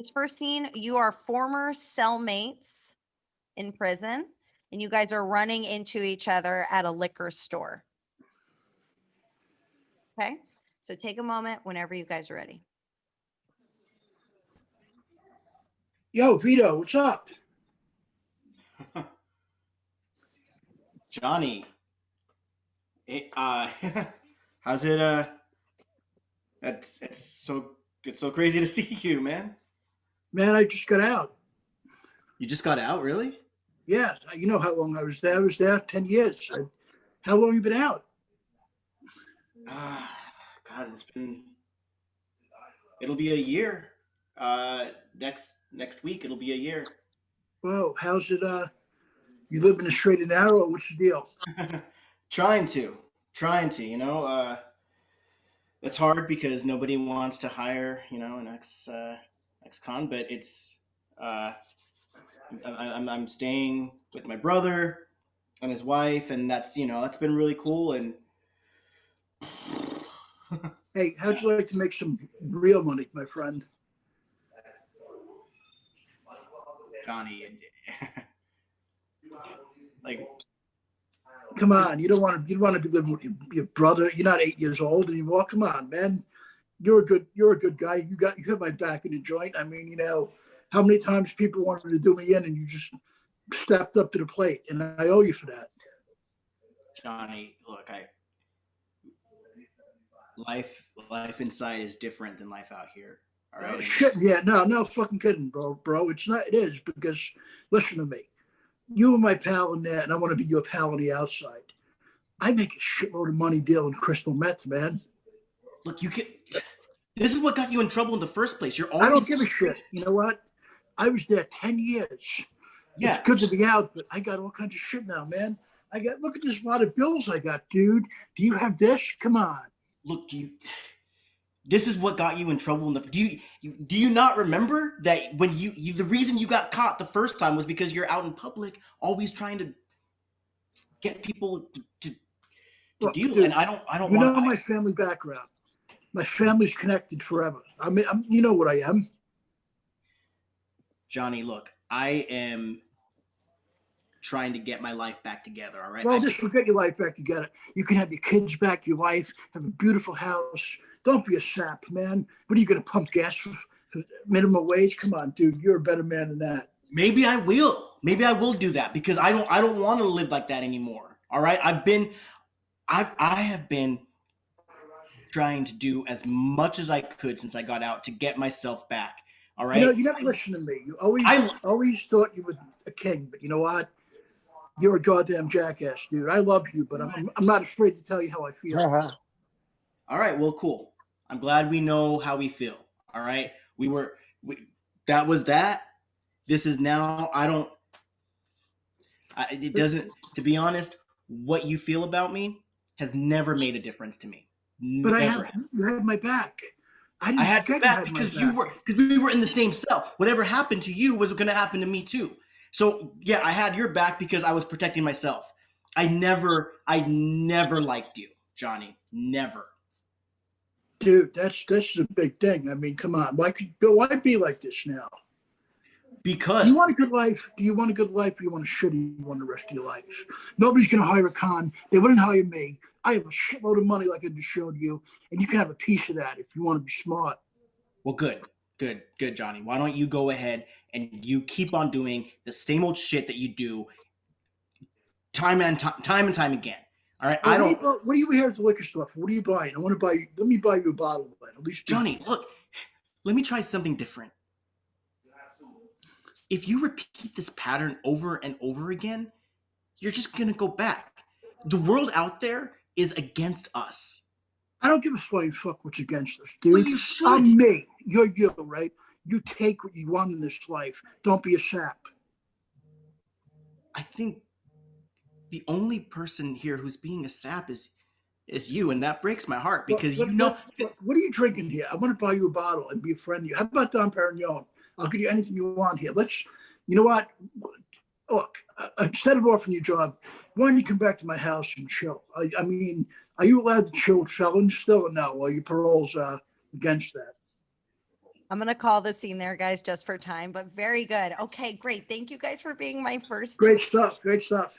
This first scene, you are former cellmates in prison, and you guys are running into each other at a liquor store. Okay, so take a moment whenever you guys are ready. Yo, Vito, what's up? Johnny, how's it? It's so crazy to see you, man. Man, I just got out. You just got out, really? Yeah, you know how long I was there. I was there 10 years. How long you been out? God, it'll be a year. Next week it'll be a year. Whoa, how's it? You live in a straight and narrow? What's the deal? trying to, it's hard because nobody wants to hire, an ex-con, but it's, I'm staying with my brother and his wife, and that's been really cool. And Hey, how'd you like to make some real money, my friend? Johnny, like, Come on, you don't want to be living with your brother. You're not 8 years old anymore. Come on, man. You're a good guy. You have my back in the joint. I mean, how many times people wanted to do me in and you just stepped up to the plate, and I owe you for that. Johnny, look, life inside is different than life out here. All right. Oh, shit, yeah, no fucking kidding, bro. It's not. It is because listen to me. You were my pal in there, and I want to be your pal on the outside. I make a shitload of money dealing crystal meth, man. Look, this is what got you in trouble in the first place. I don't give a shit. You know what? I was there 10 years. Yeah. It's good to be out, but I got all kinds of shit now, man. Look at this lot of bills I got, dude. Do you have this? Come on. Look, this is what got you in trouble do you not remember that when the reason you got caught the first time was because you're out in public always trying to get people to deal, dude, and I don't you know my family background. My family's connected forever. I mean, you know what I am. Johnny, look, I am trying to get my life back together, all right? Well, just forget your life back together. You can have your kids back, your wife, have a beautiful house. Don't be a sap, man. What are you going to pump gas for minimum wage? Come on, dude. You're a better man than that. Maybe I will. Maybe I will do that because I don't want to live like that anymore. All right? I have been trying to do as much as I could since I got out to get myself back. All right? You never listen to me. You always thought you were a king, but you know what? You're a goddamn jackass, dude. I love you, but I'm not afraid to tell you how I feel. Uh-huh. All right, well, cool. I'm glad we know how we feel. All right, that was that. This is now. It doesn't. To be honest, what you feel about me has never made a difference to me. But you had my back. I had your back because we were in the same cell. Whatever happened to you was going to happen to me too. So yeah, I had your back because I was protecting myself. I never liked you, Johnny. Never. Dude, that's a big thing. I mean, come on. Why be like this now? Because do you want a good life? Do you want a good life or you want a shitty one the rest of your life? Nobody's gonna hire a con. They wouldn't hire me. I have a shitload of money like I just showed you, and you can have a piece of that if you want to be smart. Well, good, Johnny. Why don't you go ahead and you keep on doing the same old shit that you do time and time again. All right, well, what are you here at the liquor store for? What are you buying? I want to buy. Let me buy you a bottle of wine. At least, Johnny, look. Let me try something different. If you repeat this pattern over and over again, you're just gonna go back. The world out there is against us. I don't give a flying fuck what's against us, dude. Well, you should. I'm me. You're you, right? You take what you want in this life. Don't be a sap. I think the only person here who's being a sap is you, and that breaks my heart because what are you drinking here? I want to buy you a bottle and be a friend to you. How about Dom Perignon? I'll give you anything you want here. You know what? Look, instead of offering you a job, why don't you come back to my house and chill? I mean, are you allowed to chill with felons still or no? Or your parole's against that? I'm going to call the scene there, guys, just for time, but very good. Okay, great. Thank you guys for being my first two. Great stuff. Great stuff.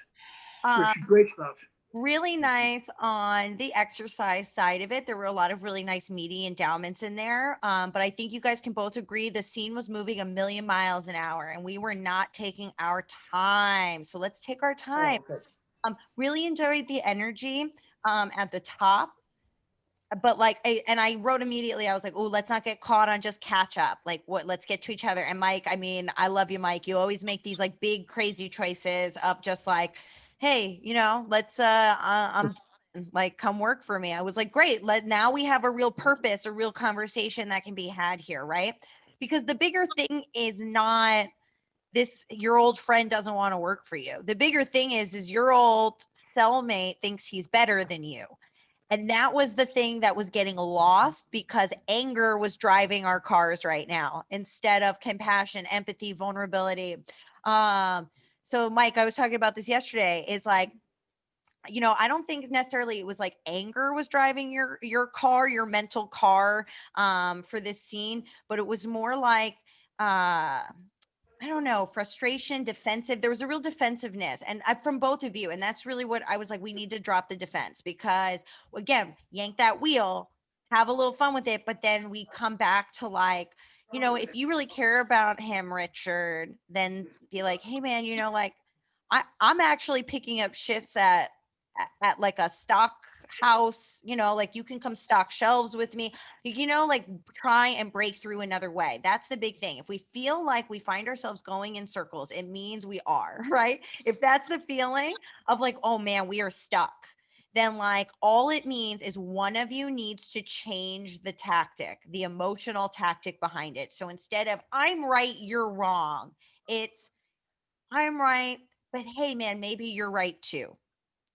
Richard, great stuff. Really nice on the exercise side of it. There were a lot of really nice meaty endowments in there. But I think you guys can both agree the scene was moving a million miles an hour and we were not taking our time. So let's take our time. Oh, okay. Really enjoyed the energy at the top. But like, I wrote immediately, I was like, oh, let's not get caught on just catch up. Like let's get to each other. And Mike, I mean, I love you, Mike. You always make these like big, crazy choices of just like, hey, let's, I'm done. Like, come work for me. I was like, great. Now we have a real purpose, a real conversation that can be had here. Right. Because the bigger thing is not your old friend doesn't want to work for you. The bigger thing is your old cellmate thinks he's better than you. And that was the thing that was getting lost because anger was driving our cars right now instead of compassion, empathy, vulnerability. So Mike, I was talking about this yesterday. It's like, I don't think necessarily it was like anger was driving your car, your mental car for this scene, but it was more like I don't know, frustration, defensive. There was a real defensiveness and from both of you. And that's really what I was like, we need to drop the defense because again, yank that wheel, have a little fun with it. But then we come back to like, if you really care about him, Richard, then be like, hey man, like I'm actually picking up shifts at like a stock house, like you can come stock shelves with me, like try and break through another way. That's the big thing. If we feel like we find ourselves going in circles, it means we are, right? If that's the feeling of like, oh man, we are stuck, then like all it means is one of you needs to change the tactic, the emotional tactic behind it. So instead of I'm right, you're wrong, it's I'm right, but hey man, maybe you're right too.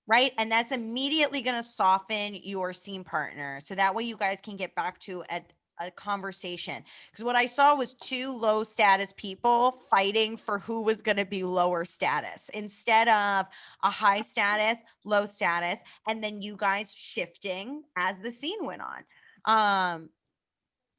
Right. And that's immediately going to soften your scene partner. So that way you guys can get back to a conversation. Because what I saw was two low status people fighting for who was going to be lower status instead of a high status, low status, and then you guys shifting as the scene went on.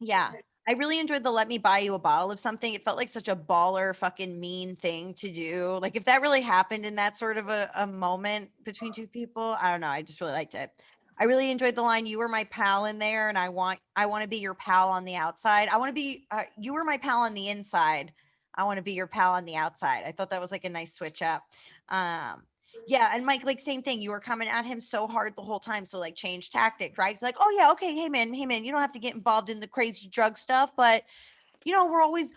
Yeah. I really enjoyed the let me buy you a bottle of something. It felt like such a baller fucking mean thing to do. Like if that really happened in that sort of a moment between two people, I don't know. I just really liked it. I really enjoyed the line, you were my pal in there and I want to be your pal on the outside. I want to be, you were my pal on the inside. I want to be your pal on the outside. I thought that was like a nice switch up. Um, yeah, and Mike, like same thing. You were coming at him so hard the whole time. So like change tactics, right? It's like, oh yeah, okay, hey man, you don't have to get involved in the crazy drug stuff, but we're always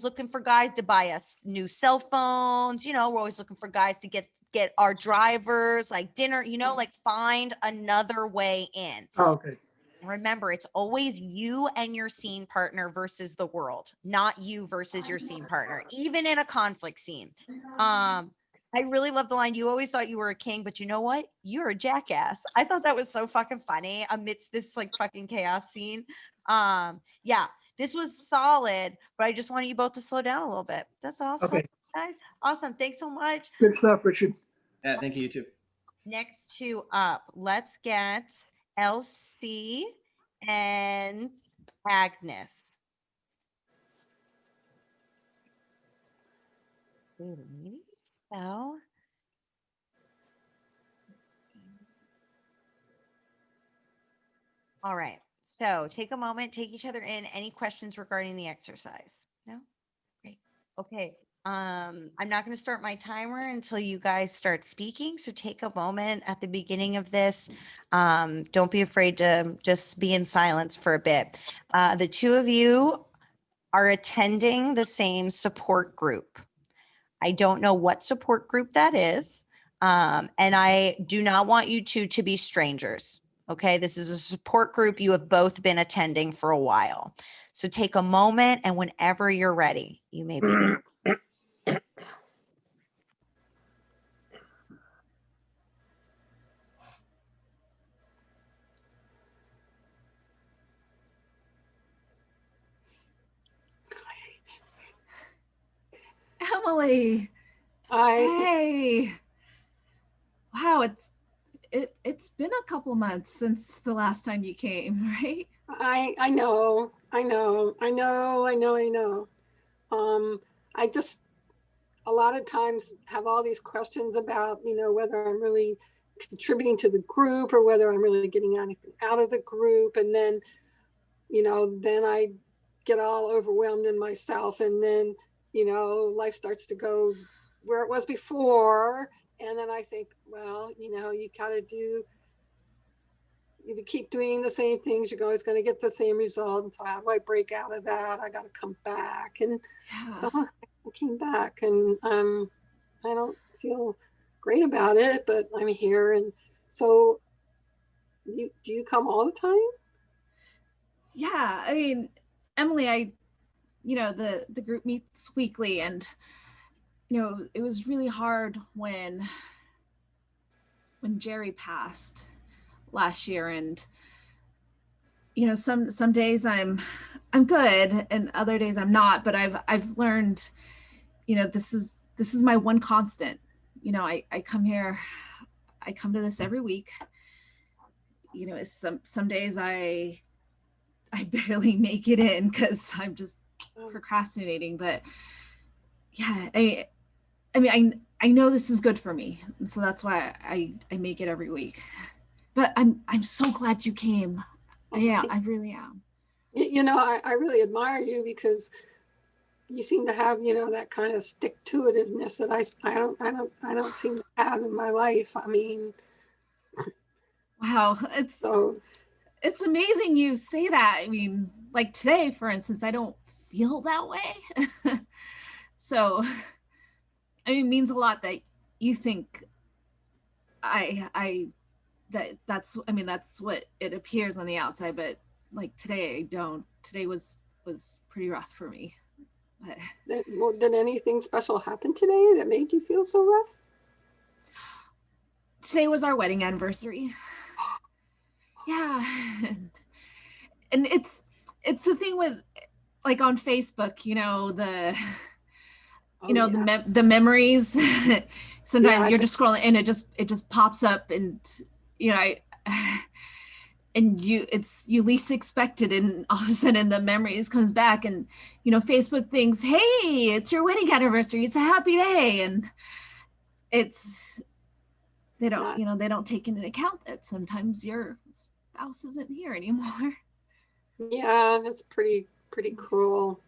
looking for guys to buy us new cell phones. We're always looking for guys to get our drivers like dinner. Like find another way in. Oh, okay. Remember, it's always you and your scene partner versus the world, not you versus your scene partner, even in a conflict scene. I really love the line, you always thought you were a king, but you know what? You're a jackass. I thought that was so fucking funny amidst this like fucking chaos scene. Yeah, this was solid, but I just wanted you both to slow down a little bit. That's awesome, Okay. guys. Awesome. Thanks so much. Good stuff, Richard. Yeah, thank you, you too. Next two up, let's get Elsie and Agnes. So, all right. So take a moment, take each other in. Any questions regarding the exercise? No? Great. Okay. I'm not going to start my timer until you guys start speaking. So take a moment at the beginning of this. Don't be afraid to just be in silence for a bit. The two of you are attending the same support group. I don't know what support group that is. And I do not want you two to be strangers. Okay, this is a support group you have both been attending for a while. So take a moment and whenever you're ready, you may be. Emily. Hi. Hey. Wow, it's been a couple months since the last time you came, right? I know, I know, I know, I know, I know. I just a lot of times have all these questions about, whether I'm really contributing to the group or whether I'm really getting anything out of the group. And then, then I get all overwhelmed in myself. And then, life starts to go where it was before. And then I think, well, you got to do, if you keep doing the same things, you're always going to get the same result. And so how do I break out of that? I got to come back. And so I came back, and I don't feel great about it, but I'm here. And so do you come all the time? Yeah, I mean, Emily, the group meets weekly, and it was really hard when Jerry passed last year, and some days I'm good and other days I'm not, but I've learned, this is my one constant. I come here, I come to this every week. Some days I barely make it in because I'm just procrastinating, but yeah, I mean, I know this is good for me, and so that's why I make it every week. But I'm so glad you came. Yeah, I really am. I really admire you because you seem to have, that kind of stick-to-itiveness that I don't seem to have in my life. I mean, wow, it's amazing you say that. I mean, like today, for instance, I don't feel that way. So, I mean, it means a lot that you think that's what it appears on the outside, but like today I don't. Today was pretty rough for me. But did anything special happen today that made you feel so rough? Today was our wedding anniversary. Yeah, and it's the thing with, like, on Facebook, the memories. Sometimes you're just scrolling and it just pops up, and and you least expect it, and all of a sudden the memories comes back, and Facebook thinks, hey, it's your wedding anniversary, it's a happy day, and they don't take into account that sometimes your spouse isn't here anymore. Yeah, that's pretty cruel.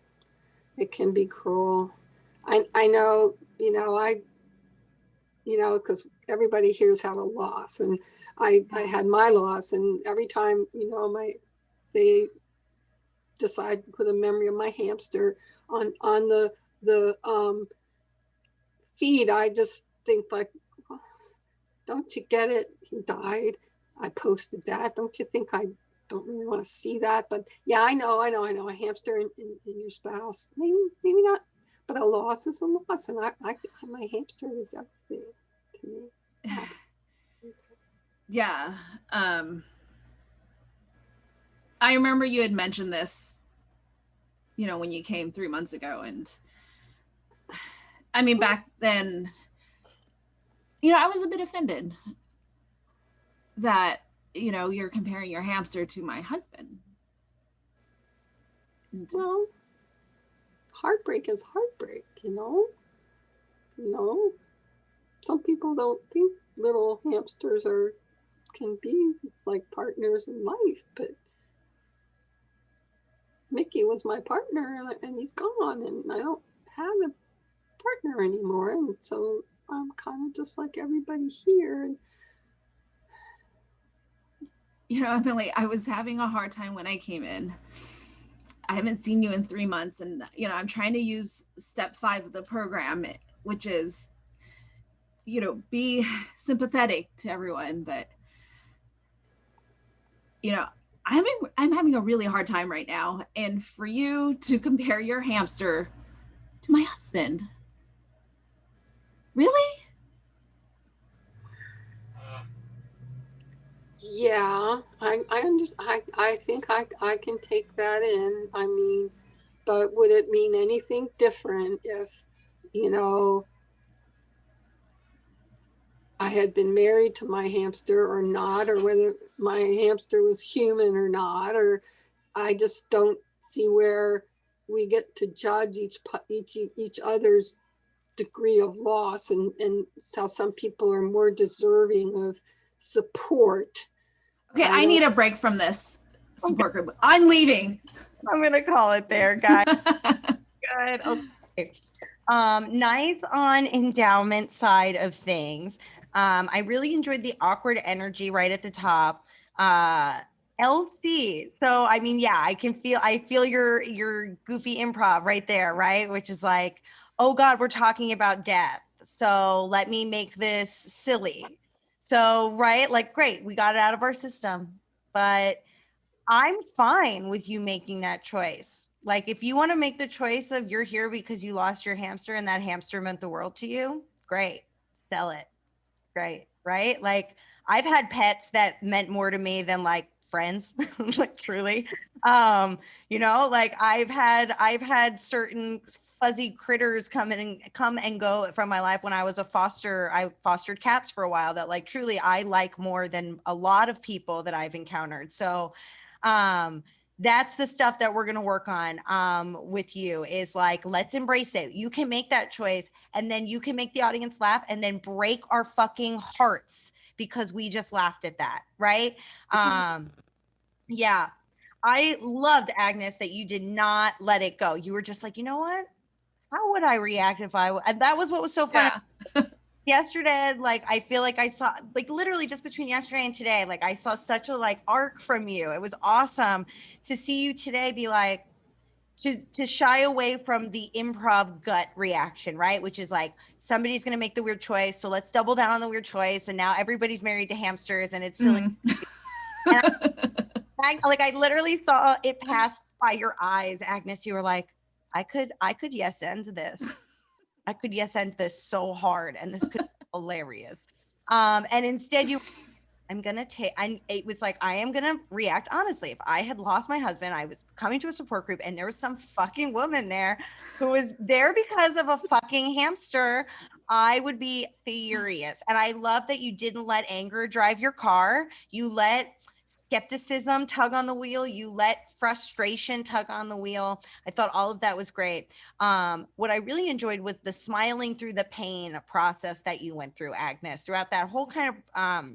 It can be cruel. I know, because everybody here's had a loss, and I had my loss, and every time, they decide to put a memory of my hamster on the feed, I just think, like, oh, don't you get it? He died. I posted that. Don't you think I don't really want to see that? But yeah, I know. A hamster and your spouse, maybe not, but a loss is a loss, and my hamster is everything to me. Yeah. I remember you had mentioned this, when you came 3 months ago, and I mean, back then, I was a bit offended that, you're comparing your hamster to my husband. Well, heartbreak is heartbreak, Some people don't think little hamsters can be like partners in life, but Mickey was my partner, and he's gone, and I don't have a partner anymore, and so I'm kind of just like everybody here. Emily, I was having a hard time when I came in. I haven't seen you in 3 months, and I'm trying to use step 5 of the program, which is be sympathetic to everyone, but I'm having a really hard time right now, and for you to compare your hamster to my husband, really? Yeah, I think I can take that in. I mean, but would it mean anything different if, I had been married to my hamster or not, or whether my hamster was human or not, or I just don't see where we get to judge each other's degree of loss, and how some people are more deserving of support. Okay, I need a break from this support group. I'm leaving. I'm gonna call it there, guys. Good. Okay. Nice on endowment side of things. I really enjoyed the awkward energy right at the top. LC. So I mean, yeah, I feel your goofy improv right there, right? Which is like, oh God, we're talking about death. So let me make this silly. So, right, like great, we got it out of our system. But I'm fine with you making that choice. Like, if you want to make the choice of you're here because you lost your hamster and that hamster meant the world to you, great, sell it. Great, right? Like, I've had pets that meant more to me than like friends, like truly. Like I've had certain fuzzy critters come and go from my life when I was I fostered cats for a while that like truly I like more than a lot of people that I've encountered. So that's the stuff that we're going to work on with you is like, let's embrace it. You can make that choice and then you can make the audience laugh and then break our fucking hearts because we just laughed at that. Right. Yeah. I loved, Agnes, that you did not let it go. You were just like, you know what? How would I react if and that was what was so fun. Yeah. Yesterday, like I feel like I saw like literally just between yesterday and today, like I saw such a like arc from you. It was awesome to see you today be like to shy away from the improv gut reaction, right? Which is like somebody's gonna make the weird choice, so let's double down on the weird choice. And now everybody's married to hamsters, and it's silly. And I literally saw it pass by your eyes, Agnes. You were like, I could yes end this. I could yes end this so hard, and this could be hilarious. And instead it was like, I am gonna react honestly. If I had lost my husband, I was coming to a support group and there was some fucking woman there who was there because of a fucking hamster, I would be furious. And I love that you didn't let anger drive your car. You let skepticism tug on the wheel. You let frustration tug on the wheel. I thought all of that was great. What I really enjoyed was the smiling through the pain process that you went through, Agnes, throughout that whole kind of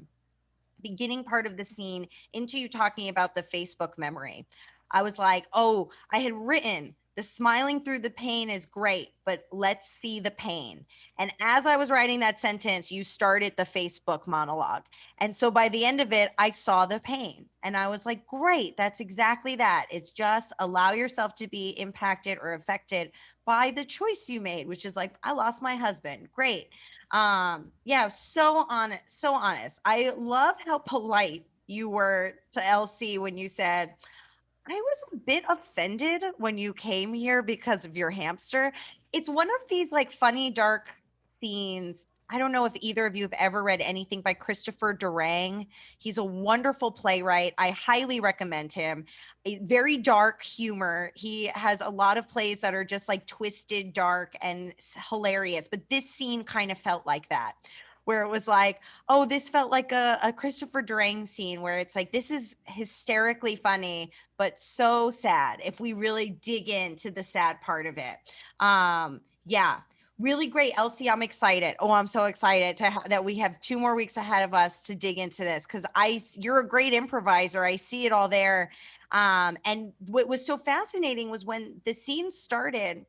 beginning part of the scene into you talking about the Facebook memory. I was like, oh, I had written the smiling through the pain is great, but let's see the pain. And as I was writing that sentence, you started the Facebook monologue. And so by the end of it, I saw the pain and I was like, great, that's exactly that. It's just allow yourself to be impacted or affected by the choice you made, which is like, I lost my husband. Great. Yeah, so honest. I love how polite you were to LC when you said, I was a bit offended when you came here because of your hamster. It's one of these like funny, dark scenes. I don't know if either of you have ever read anything by Christopher Durang. He's a wonderful playwright. I highly recommend him. A very dark humor. He has a lot of plays that are just like twisted, dark, and hilarious. But this scene kind of felt like that, where it was like, oh, this felt like a Christopher Durang scene where it's like, this is hysterically funny, but so sad if we really dig into the sad part of it. Yeah, really great. Elsie, I'm excited. Oh, I'm so excited that we have 2 more weeks ahead of us to dig into this because you're a great improviser. I see it all there. And what was so fascinating was when the scene started,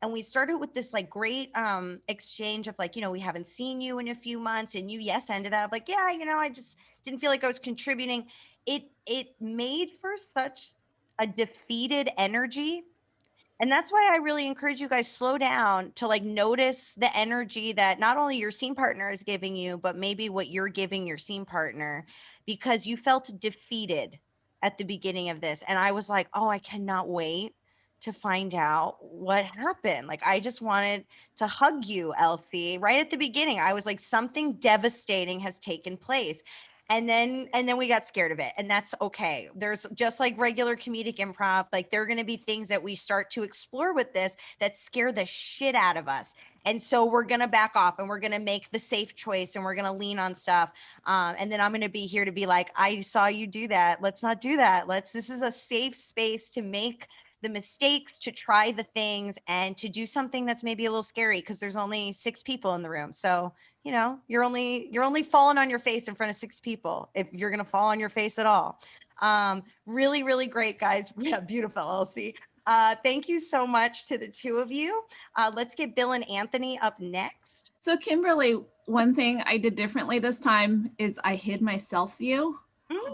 and we started with this like great exchange of like, we haven't seen you in a few months, and you yes ended that. I'm like, yeah, I just didn't feel like I was contributing. It made for such a defeated energy. And that's why I really encourage you guys slow down to like notice the energy that not only your scene partner is giving you, but maybe what you're giving your scene partner, because you felt defeated at the beginning of this. And I was like, oh, I cannot wait to find out what happened. Like, I just wanted to hug you, Elsie, right at the beginning. I was like, something devastating has taken place. And then we got scared of it, and that's okay. There's just like regular comedic improv, like there are going to be things that we start to explore with this that scare the shit out of us. And so we're going to back off and we're going to make the safe choice and we're going to lean on stuff. And then I'm going to be here to be like, I saw you do that. Let's not do that. This is a safe space to make the mistakes, to try the things, and to do something that's maybe a little scary because there's only 6 people in the room. So, you know, you're only falling on your face in front of 6 people if you're going to fall on your face at all. Really, really great, guys. Yeah, beautiful, Elsie. Thank you so much to the 2 of you. Let's get Bill and Anthony up next. So Kimberly, one thing I did differently this time is I hid my self view.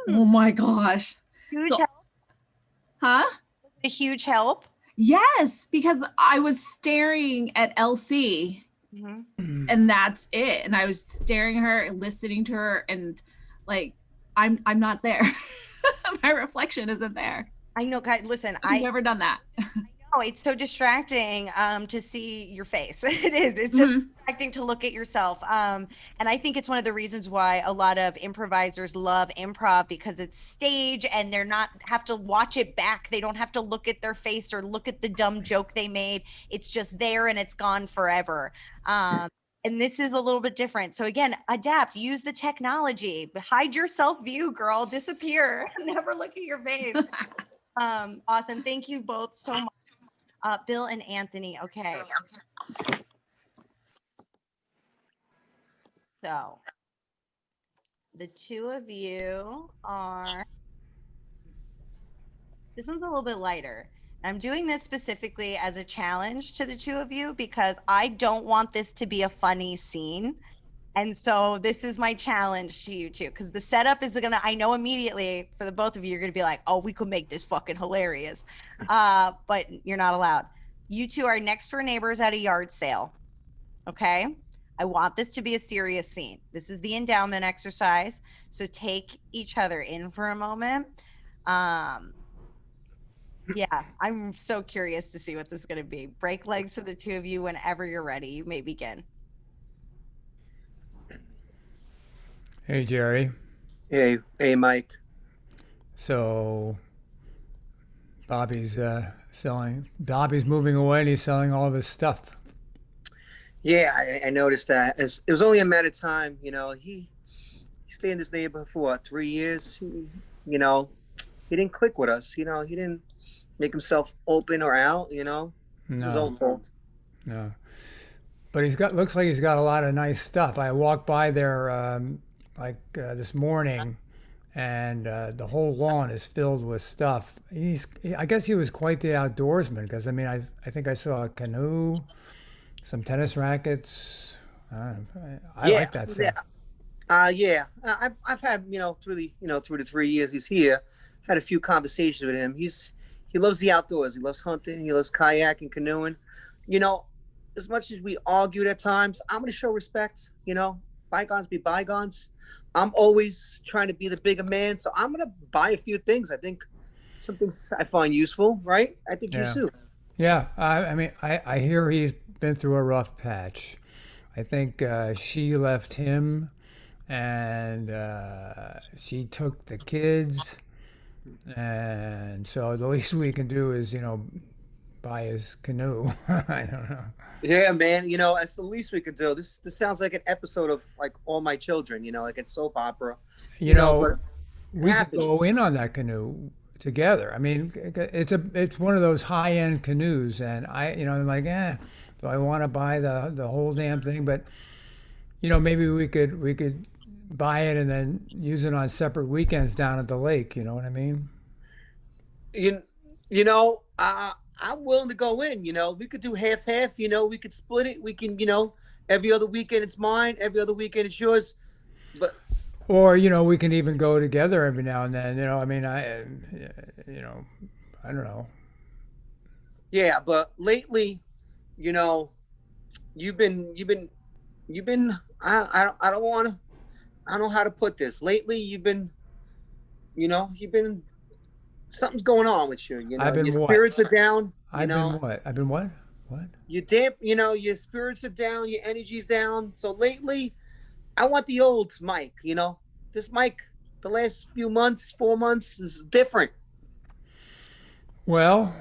Oh my gosh. Huge help. Huh? A huge help. Yes, because I was staring at LC and that's it. And I was staring at her and listening to her and like, I'm not there. My reflection isn't there. I know, guys, listen, I've never done that. Oh, it's so distracting to see your face. It is. It's just distracting to look at yourself. And I think it's one of the reasons why a lot of improvisers love improv, because it's stage and they're not have to watch it back. They don't have to look at their face or look at the dumb joke they made. It's just there and it's gone forever. And this is a little bit different. So again, adapt, use the technology, hide your self view, girl, disappear, never look at your face. Awesome. Thank you both so much. Bill and Anthony. Okay. So the 2 of you are, this one's a little bit lighter. I'm doing this specifically as a challenge to the 2 of you because I don't want this to be a funny scene. And so this is my challenge to you 2, because the setup is gonna, I know immediately for the both of you, you're gonna be like, oh, we could make this fucking hilarious. But you're not allowed. You 2 are next door neighbors at a yard sale. Okay. I want this to be a serious scene. This is the endowment exercise. So take each other in for a moment. Yeah, I'm so curious to see what this is gonna be. Break legs to the 2 of you whenever you're ready. You may begin. Hey, Jerry. Hey, Mike. So Bobby's moving away and he's selling all of his stuff. Yeah, I noticed that. It was only a matter of time, you know. He stayed in this neighborhood for what, 3 years? He didn't click with us, you know. He didn't make himself open or out, you know. It's his own fault. No. But looks like he's got a lot of nice stuff. I walked by there this morning, and the whole lawn is filled with stuff. I guess he was quite the outdoorsman, because I mean, I think I saw a canoe, some tennis rackets. I like that stuff. Yeah. I've had, through the 3 years he's here, had a few conversations with him. He loves the outdoors. He loves hunting. He loves kayaking, canoeing. You know, as much as we argued at times, I'm going to show respect. You know, bygones be bygones. I'm always trying to be the bigger man, so I'm going to buy a few things. I think some things I find useful, right? I think you too. Yeah, I mean, I hear he's been through a rough patch. I think she left him, and she took the kids, and so the least we can do is, buy his canoe. I don't know. Yeah, man. That's the least we could do. This sounds like an episode of like All My Children. Like a soap opera. We could go in on that canoe together. I mean, it's one of those high-end canoes, and I'm like, do I want to buy the whole damn thing? But maybe we could buy it and then use it on separate weekends down at the lake. You know what I mean? I'm willing to go in. We could do half. We could split it. We can, every other weekend it's mine, every other weekend it's yours. Or we can even go together every now and then. I mean, I don't know. Yeah, but lately, you've been. I don't know how to put this. Lately, you've been. Something's going on with you. I've been your what? Spirits are down. I've been what? I've been what? What? You're damp. Your spirits are down. Your energy's down. So lately, I want the old Mike. This Mike, the last few months, 4 months, is different. Well,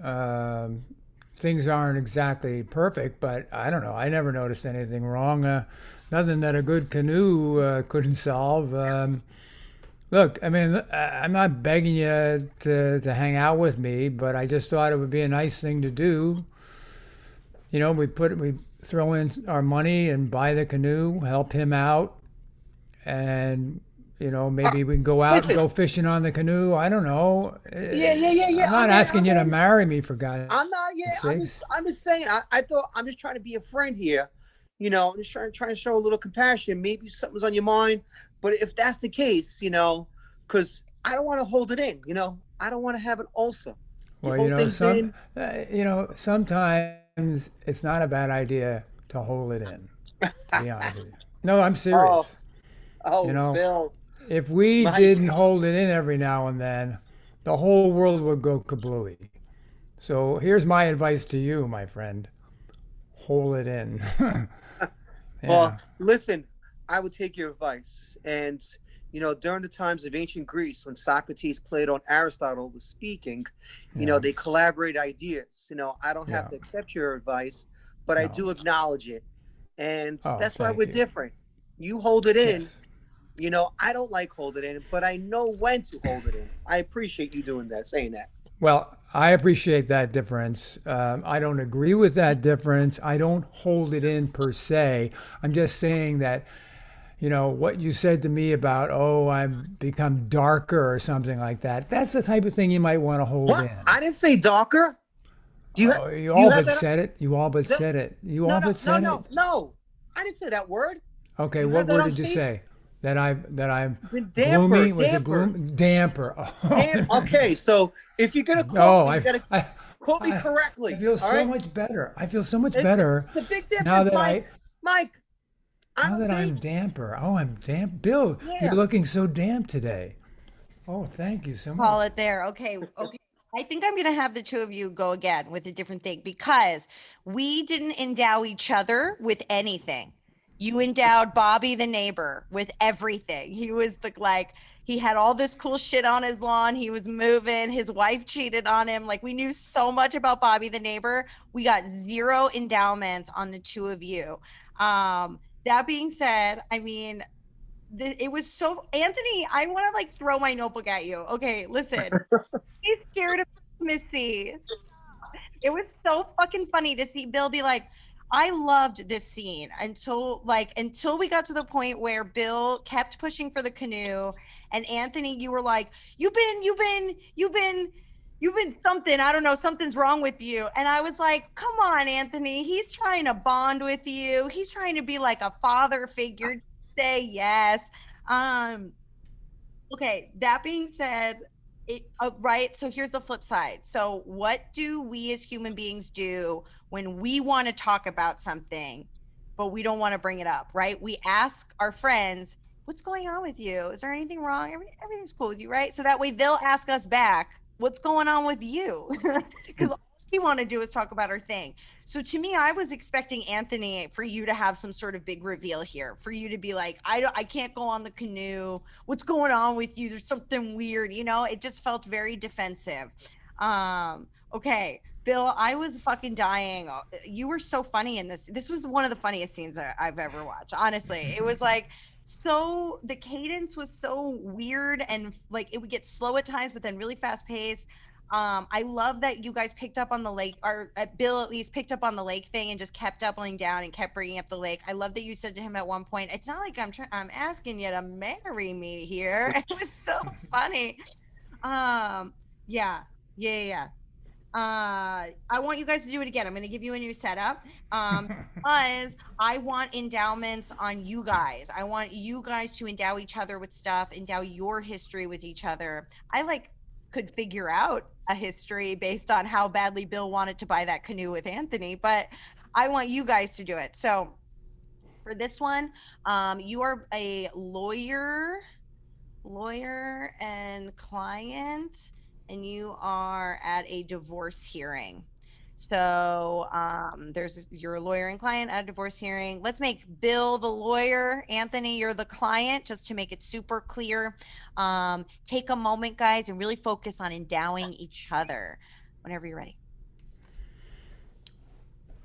Um, things aren't exactly perfect, but I don't know. I never noticed anything wrong. Nothing that a good canoe couldn't solve. Look, I mean, I'm not begging you to hang out with me, but I just thought it would be a nice thing to do. You know, we throw in our money and buy the canoe, help him out, and you know, maybe we can go out and Listen, go fishing on the canoe. I don't know. yeah. I'm not asking you to marry me, for God's I'm not. Yeah, sakes. I'm just saying. I thought I'm just trying to be a friend here. You know, I'm just trying to show a little compassion. Maybe something's on your mind, but if that's the case, you know, because I don't want to hold it in. You know, I don't want to have an ulcer. You Well, you hold know, things in. sometimes it's not a bad idea to hold it in, to be honest with you. No, I'm Oh, serious. You oh, know, Bill, if we Mike. didn't hold it in every now and then, the whole world would go kablooey. So here's my advice to you, my friend. Hold it in. Well, Yeah. listen, I would take your advice. And, you know, during the times of ancient Greece, when Socrates played on Aristotle was speaking, you know, Yeah. they collaborate ideas. You know, I don't have Yeah. to accept your advice, but I No. do acknowledge it. And Oh, that's why thank we're you. different. You hold it in. Yes. You know, I don't like holding it in, but I know when to hold it in. I appreciate you doing that, saying that. Well, I appreciate that difference. I don't agree with that difference. I don't hold it in per se. I'm just saying that, you know, what you said to me about, oh, I've become darker or something like that, that's the type of thing you might want to hold What? in. I didn't say darker. Oh, you Do you all have but that? said it. You all but No, said it. You no, all no, but no, said it. no, no. I didn't say that word. Okay, You what have that word on did you tape? say? That I'm Been damper, gloomy? Was it damper, gloom? Damper. damn. Okay, so if you're gonna quote No, me, you gotta I, quote me I, I correctly. feel All so right? much better. I feel so much It's better a big now difference, that Mike. I Mike, now that honestly, I'm damper. Oh, I'm damp. Bill, you're yeah. looking so damp today. Oh, thank you so Call much. it there. Okay. Okay. I think I'm going to have the two of you go again with a different thing because we didn't endow each other with anything. You endowed Bobby the neighbor with everything. He was the like, he had all this cool shit on his lawn. He was moving. His wife cheated on him. Like, we knew so much about Bobby the neighbor. We got zero endowments on the two of you. That being said, I mean, it was so Anthony, I want to like throw my notebook at you. Okay, listen. He's scared of Missy. It was so fucking funny to see Bill be like, I loved this scene until we got to the point where Bill kept pushing for the canoe and Anthony, you were like, you've been something. I don't know, something's wrong with you. And I was like, come on, Anthony. He's trying to bond with you. He's trying to be like a father figure. Say yes. Um, Okay, that being said, right. So here's the flip side. So, what do we as human beings do when we want to talk about something, but we don't want to bring it up, right? We ask our friends, what's going on with you? Is there anything wrong? Everything's cool with you, right? So that way they'll ask us back, what's going on with you? Because all we want to do is talk about our thing. So to me, I was expecting Anthony for you to have some sort of big reveal here, for you to be like, I can't go on the canoe. What's going on with you? There's something weird, you know? It just felt very defensive. Okay, Bill, I was fucking dying. You were so funny in this. This was one of the funniest scenes that I've ever watched. Honestly, it was like so the cadence was so weird and like it would get slow at times, but then really fast paced. I love that you guys picked up on the lake, or Bill at least picked up on the lake thing and just kept doubling down and kept bringing up the lake. I love that you said to him at one point, "It's not like I'm asking you to marry me here." It was so funny. Um, yeah, yeah. I want you guys to do it again. I'm going to give you a new setup. Because I want endowments on you guys. I want you guys to endow each other with stuff, endow your history with each other. I like could figure out a history based on how badly Bill wanted to buy that canoe with Anthony, but I want you guys to do it. So for this one, you are a lawyer and client, and you are at a divorce hearing. So you're a lawyer and client at a divorce hearing. Let's make Bill the lawyer, Anthony, you're the client, just to make it super clear. Take a moment, guys, and really focus on endowing each other whenever you're ready.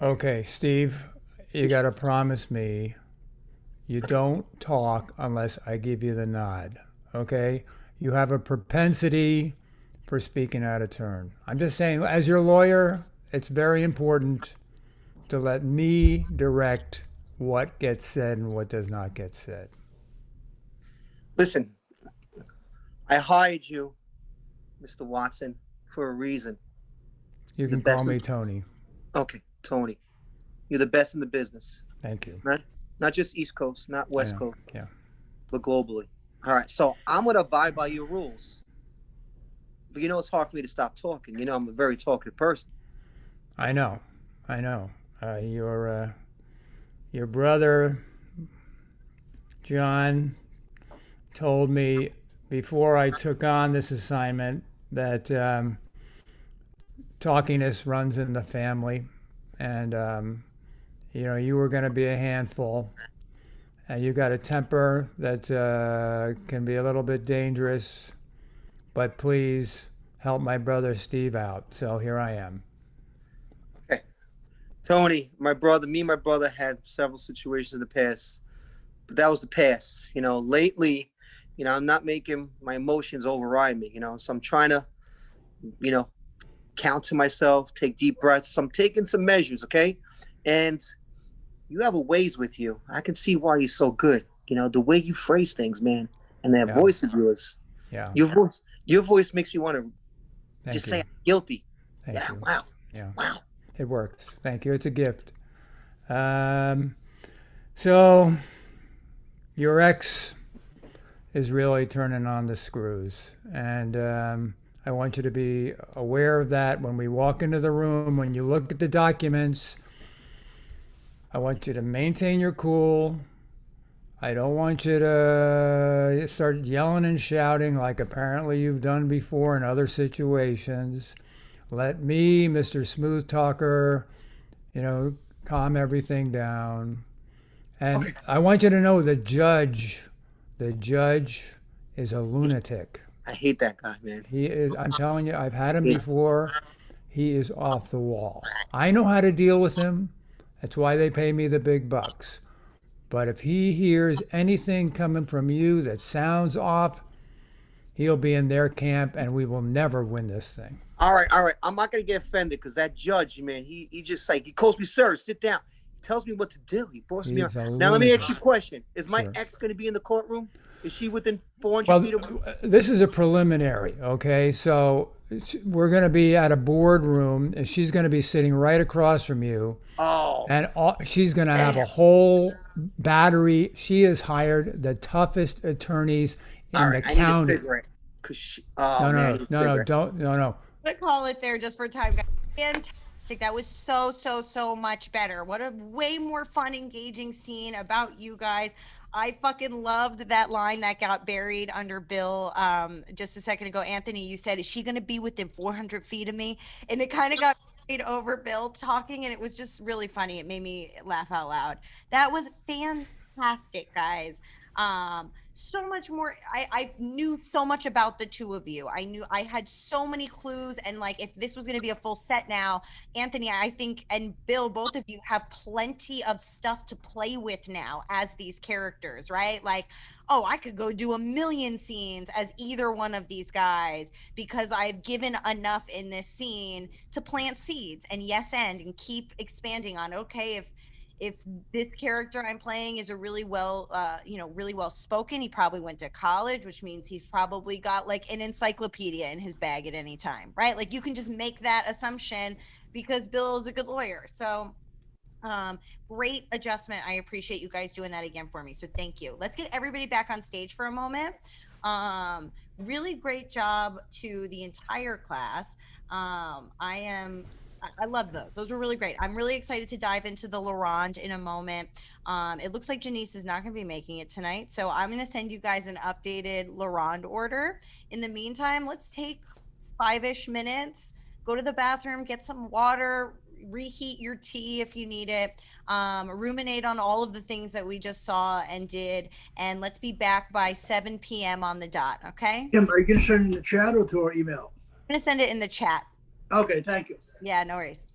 Okay, Steve, you got to promise me you don't talk unless I give you the nod. Okay? You have a propensity for speaking out of turn. I'm just saying, as your lawyer, it's very important to let me direct what gets said and what does not get said. Listen, I hired you, Mr. Watson, for a reason. You You're the can call best me in, Tony. okay, Tony. You're the best in the business. Thank you. Not just East Coast, not I West know. Coast, Yeah. but globally. All right, so I'm gonna abide by your rules. But you know it's hard for me to stop talking. You know I'm a very talkative person. I know. I know. Your brother, John, told me before I took on this assignment that talkiness runs in the family, and you were going to be a handful, and you got a temper that can be a little bit dangerous, but please help my brother Steve out. So here I am. Okay. Tony, my brother, me and my brother had several situations in the past, but that was the past. You know, lately, I'm not making my emotions override me, so I'm trying to, count to myself, take deep breaths. So I'm taking some measures, okay? And you have a ways with you. I can see why you're so good. The way you phrase things, man, and that Yeah. voice of yours. Yeah. Your voice makes me want to Thank just you. say I'm guilty. Thank Yeah, you. wow. Yeah. Wow. It works. Thank you. It's a gift. So your ex is really turning on the screws, and I want you to be aware of that when we walk into the room. When you look at the documents, I want you to maintain your cool. I don't want you to start yelling and shouting like apparently you've done before in other situations. Let me, Mr. Smooth Talker, calm everything down. And Okay. I want you to know the judge is a lunatic. I hate that guy, man. He is, I'm telling you, I've had him Yeah. before. He is off the wall. I know how to deal with him. That's why they pay me the big bucks. But if he hears anything coming from you that sounds off, he'll be in their camp and we will never win this thing. All right. I'm not gonna get offended because that judge, man, he just he calls me sir, sit down. He tells me what to do. He bosses me He's a around. Now let me ask lunatic. you a question. Is my Sure. ex gonna be in the courtroom? Is she within 400 Well, feet of this is a preliminary, okay? So we're going to be at a boardroom, and she's going to be sitting right across from you. Oh. And she's going to have a whole battery. She has hired the toughest attorneys in the I county. need a cigarette. Oh, No, man, I no, need a no, no, cigarette. don't, no, no. I'm gonna call it there just for time, guys. Fantastic. That was so much better. What a way more fun, engaging scene about you guys. I fucking loved that line that got buried under Bill just a second ago. Anthony, you said, is she gonna be within 400 feet of me? And it kind of got buried over Bill talking, and it was just really funny. It made me laugh out loud. That was fantastic, guys. So much more. I knew so much about the two of you. I knew I had so many clues, and like if this was going to be a full set now, Anthony, I think, and Bill, both of you have plenty of stuff to play with now as these characters, right? Like, oh, I could go do a million scenes as either one of these guys because I've given enough in this scene to plant seeds and and keep expanding on, okay, if this character I'm playing is a really well, really well spoken, he probably went to college, which means he's probably got like an encyclopedia in his bag at any time, right? Like you can just make that assumption because Bill is a good lawyer. So great adjustment. I appreciate you guys doing that again for me. So thank you. Let's get everybody back on stage for a moment. Really great job to the entire class. I love those. Those were really great. I'm really excited to dive into the Laurent in a moment. It looks like Janice is not going to be making it tonight. So I'm going to send you guys an updated Laurent order. In the meantime, let's take 5-ish minutes, go to the bathroom, get some water, reheat your tea if you need it, ruminate on all of the things that we just saw and did, and let's be back by 7 p.m. on the dot, okay? Kim, are you going to send it in the chat or to our email? I'm going to send it in the chat. Okay, thank you. Yeah, no worries.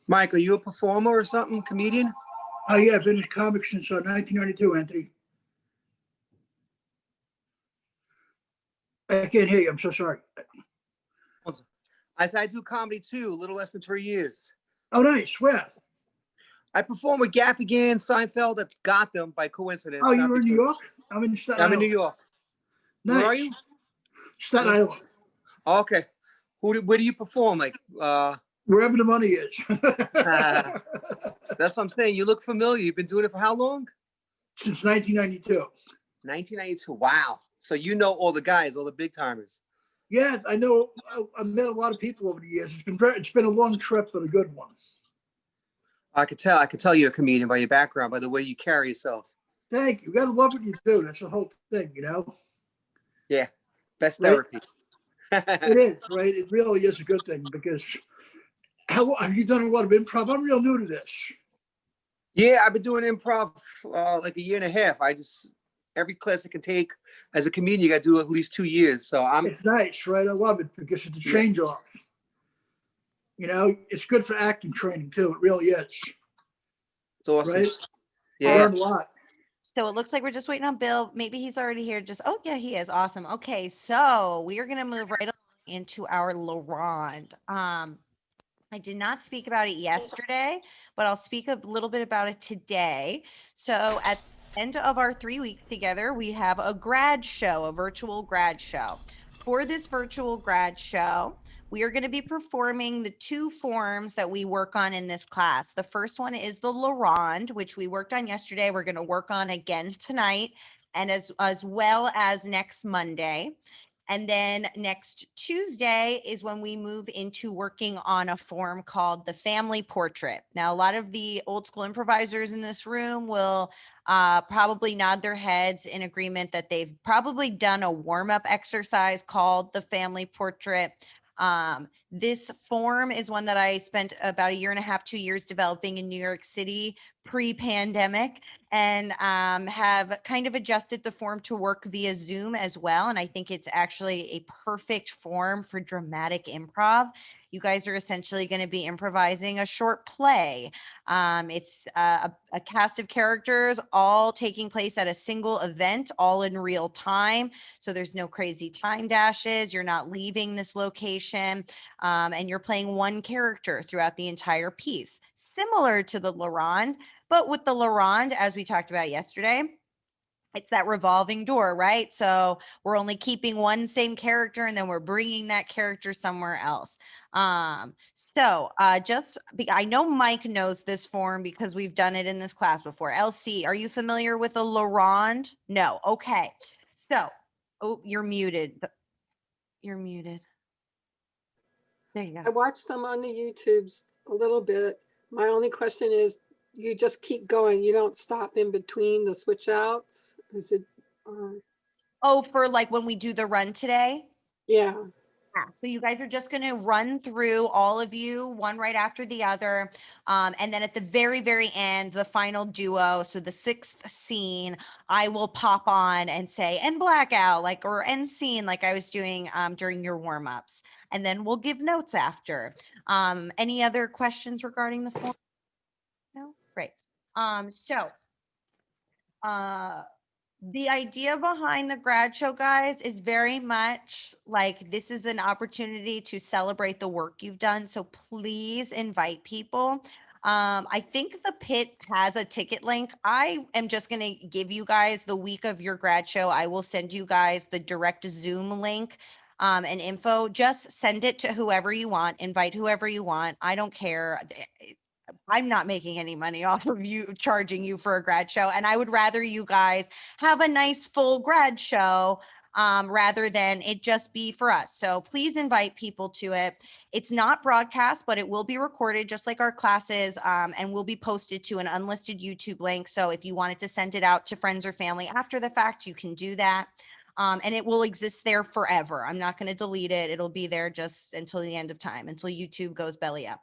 Mike, are you a performer or something? Comedian? Oh yeah, I've been in comics since 1992, Anthony. I can't hear you. I'm so sorry. I said I do comedy too, a little less than 3 years. Oh, nice. Where? I perform with Gaffigan, Seinfeld at Gotham by coincidence. Oh, not you were in New because- York? I'm in Staten I'm in Island. New York. Nice. Where are you? Staten Where? Island. Okay. Where do you perform? Like, Wherever the money is. that's what I'm saying. You look familiar. You've been doing it for how long? Since 1992. 1992. Wow. So you know all the guys, all the big timers. Yeah, I know. I've met a lot of people over the years. It's been a long trip, but a good one. I could tell you're a comedian by your background, by the way you carry yourself. Thank you. You gotta love what you do. That's the whole thing, you know? Yeah. Best Right? therapy. It is, right? It really is a good thing because have you done a lot of improv? I'm real new to this. Yeah, I've been doing improv like a year and a half. Every class I can take as a comedian, you got to do at least 2 years. So It's nice, right? I love it because it's a change off. You know, it's good for acting training too. It really is. It's awesome. Right? Yeah. I learned a lot. So it looks like we're just waiting on Bill. Maybe he's already here. Oh yeah, he is. Awesome. Okay, so we are gonna move right along into our Laurent. I did not speak about it yesterday, but I'll speak a little bit about it today. So at the end of our 3 weeks together, we have a grad show, a virtual grad show. For this virtual grad show, we are going to be performing the 2 forms that we work on in this class. The first one is the Laurent, which we worked on yesterday. We're going to work on again tonight and as well as next Monday. And then next Tuesday is when we move into working on a form called the family portrait. Now, a lot of the old school improvisers in this room will probably nod their heads in agreement that they've probably done a warm-up exercise called the family portrait. This form is one that I spent about 1.5 to 2 years developing in New York City pre-pandemic, and have kind of adjusted the form to work via Zoom as well. And I think it's actually a perfect form for dramatic improv. You guys are essentially going to be improvising a short play. It's a cast of characters all taking place at a single event, all in real time. So there's no crazy time dashes. You're not leaving this location, and you're playing one character throughout the entire piece. Similar to the Laurent, but with the Laurent, as we talked about yesterday, it's that revolving door, right? So we're only keeping one same character and then we're bringing that character somewhere else. I know Mike knows this form because we've done it in this class before. LC, are you familiar with a Laurent? No. Okay. So, oh, you're muted. You're muted. There you I go. watched some on the YouTubes a little bit. My only question is, you just keep going. You don't stop in between the switch outs. Is it? Oh, for like when we do the run today? Yeah. Yeah, so you guys are just going to run through all of you, one right after the other. And then at the very, very end, the final duo, so the 6th scene, I will pop on and say, and blackout, like, or end scene, like I was doing during your warm-ups. And then we'll give notes after. Any other questions regarding the form? No? Great. The idea behind the grad show, guys, is very much like this is an opportunity to celebrate the work you've done. So please invite people. I think the pit has a ticket link. I am just going to give you guys the week of your grad show. I will send you guys the direct Zoom link and info. Just send it to whoever you want, invite whoever you want. I don't care. I'm not making any money off of you charging you for a grad show. And I would rather you guys have a nice full grad show rather than it just be for us. So please invite people to it. It's not broadcast, but it will be recorded just like our classes and will be posted to an unlisted YouTube link. So if you wanted to send it out to friends or family after the fact, you can do that. And it will exist there forever. I'm not going to delete it. It'll be there just until the end of time, until YouTube goes belly up.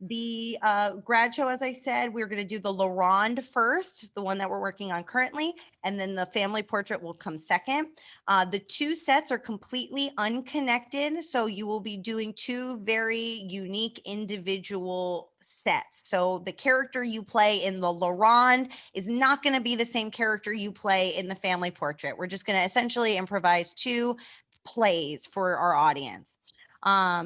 The grad show, as I said, we're going to do the La Ronde first, the one that we're working on currently, and then the family portrait will come second. The two sets are completely unconnected, so you will be doing two very unique individual sets. So the character you play in the La Ronde is not going to be the same character you play in the family portrait. We're just going to essentially improvise two plays for our audience.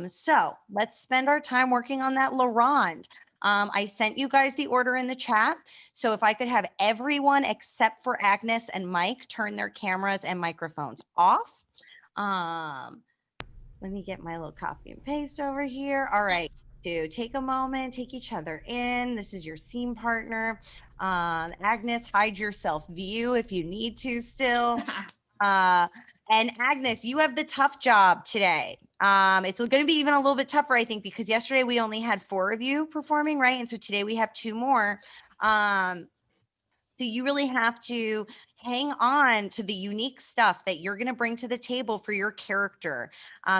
So let's spend our time working on that La Ronde. I sent you guys the order in the chat. So if I could have everyone except for Agnes and Mike turn their cameras and microphones off. Let me get my little copy and paste over here. All right. To take a moment, take each other in. This is your scene partner. Agnes, hide your self view if you need to still. And Agnes, you have the tough job today. It's going to be even a little bit tougher, I think, because yesterday we only had 4 of you performing, right? And so today we have 2 more. So you really have to hang on to the unique stuff that you're going to bring to the table for your character,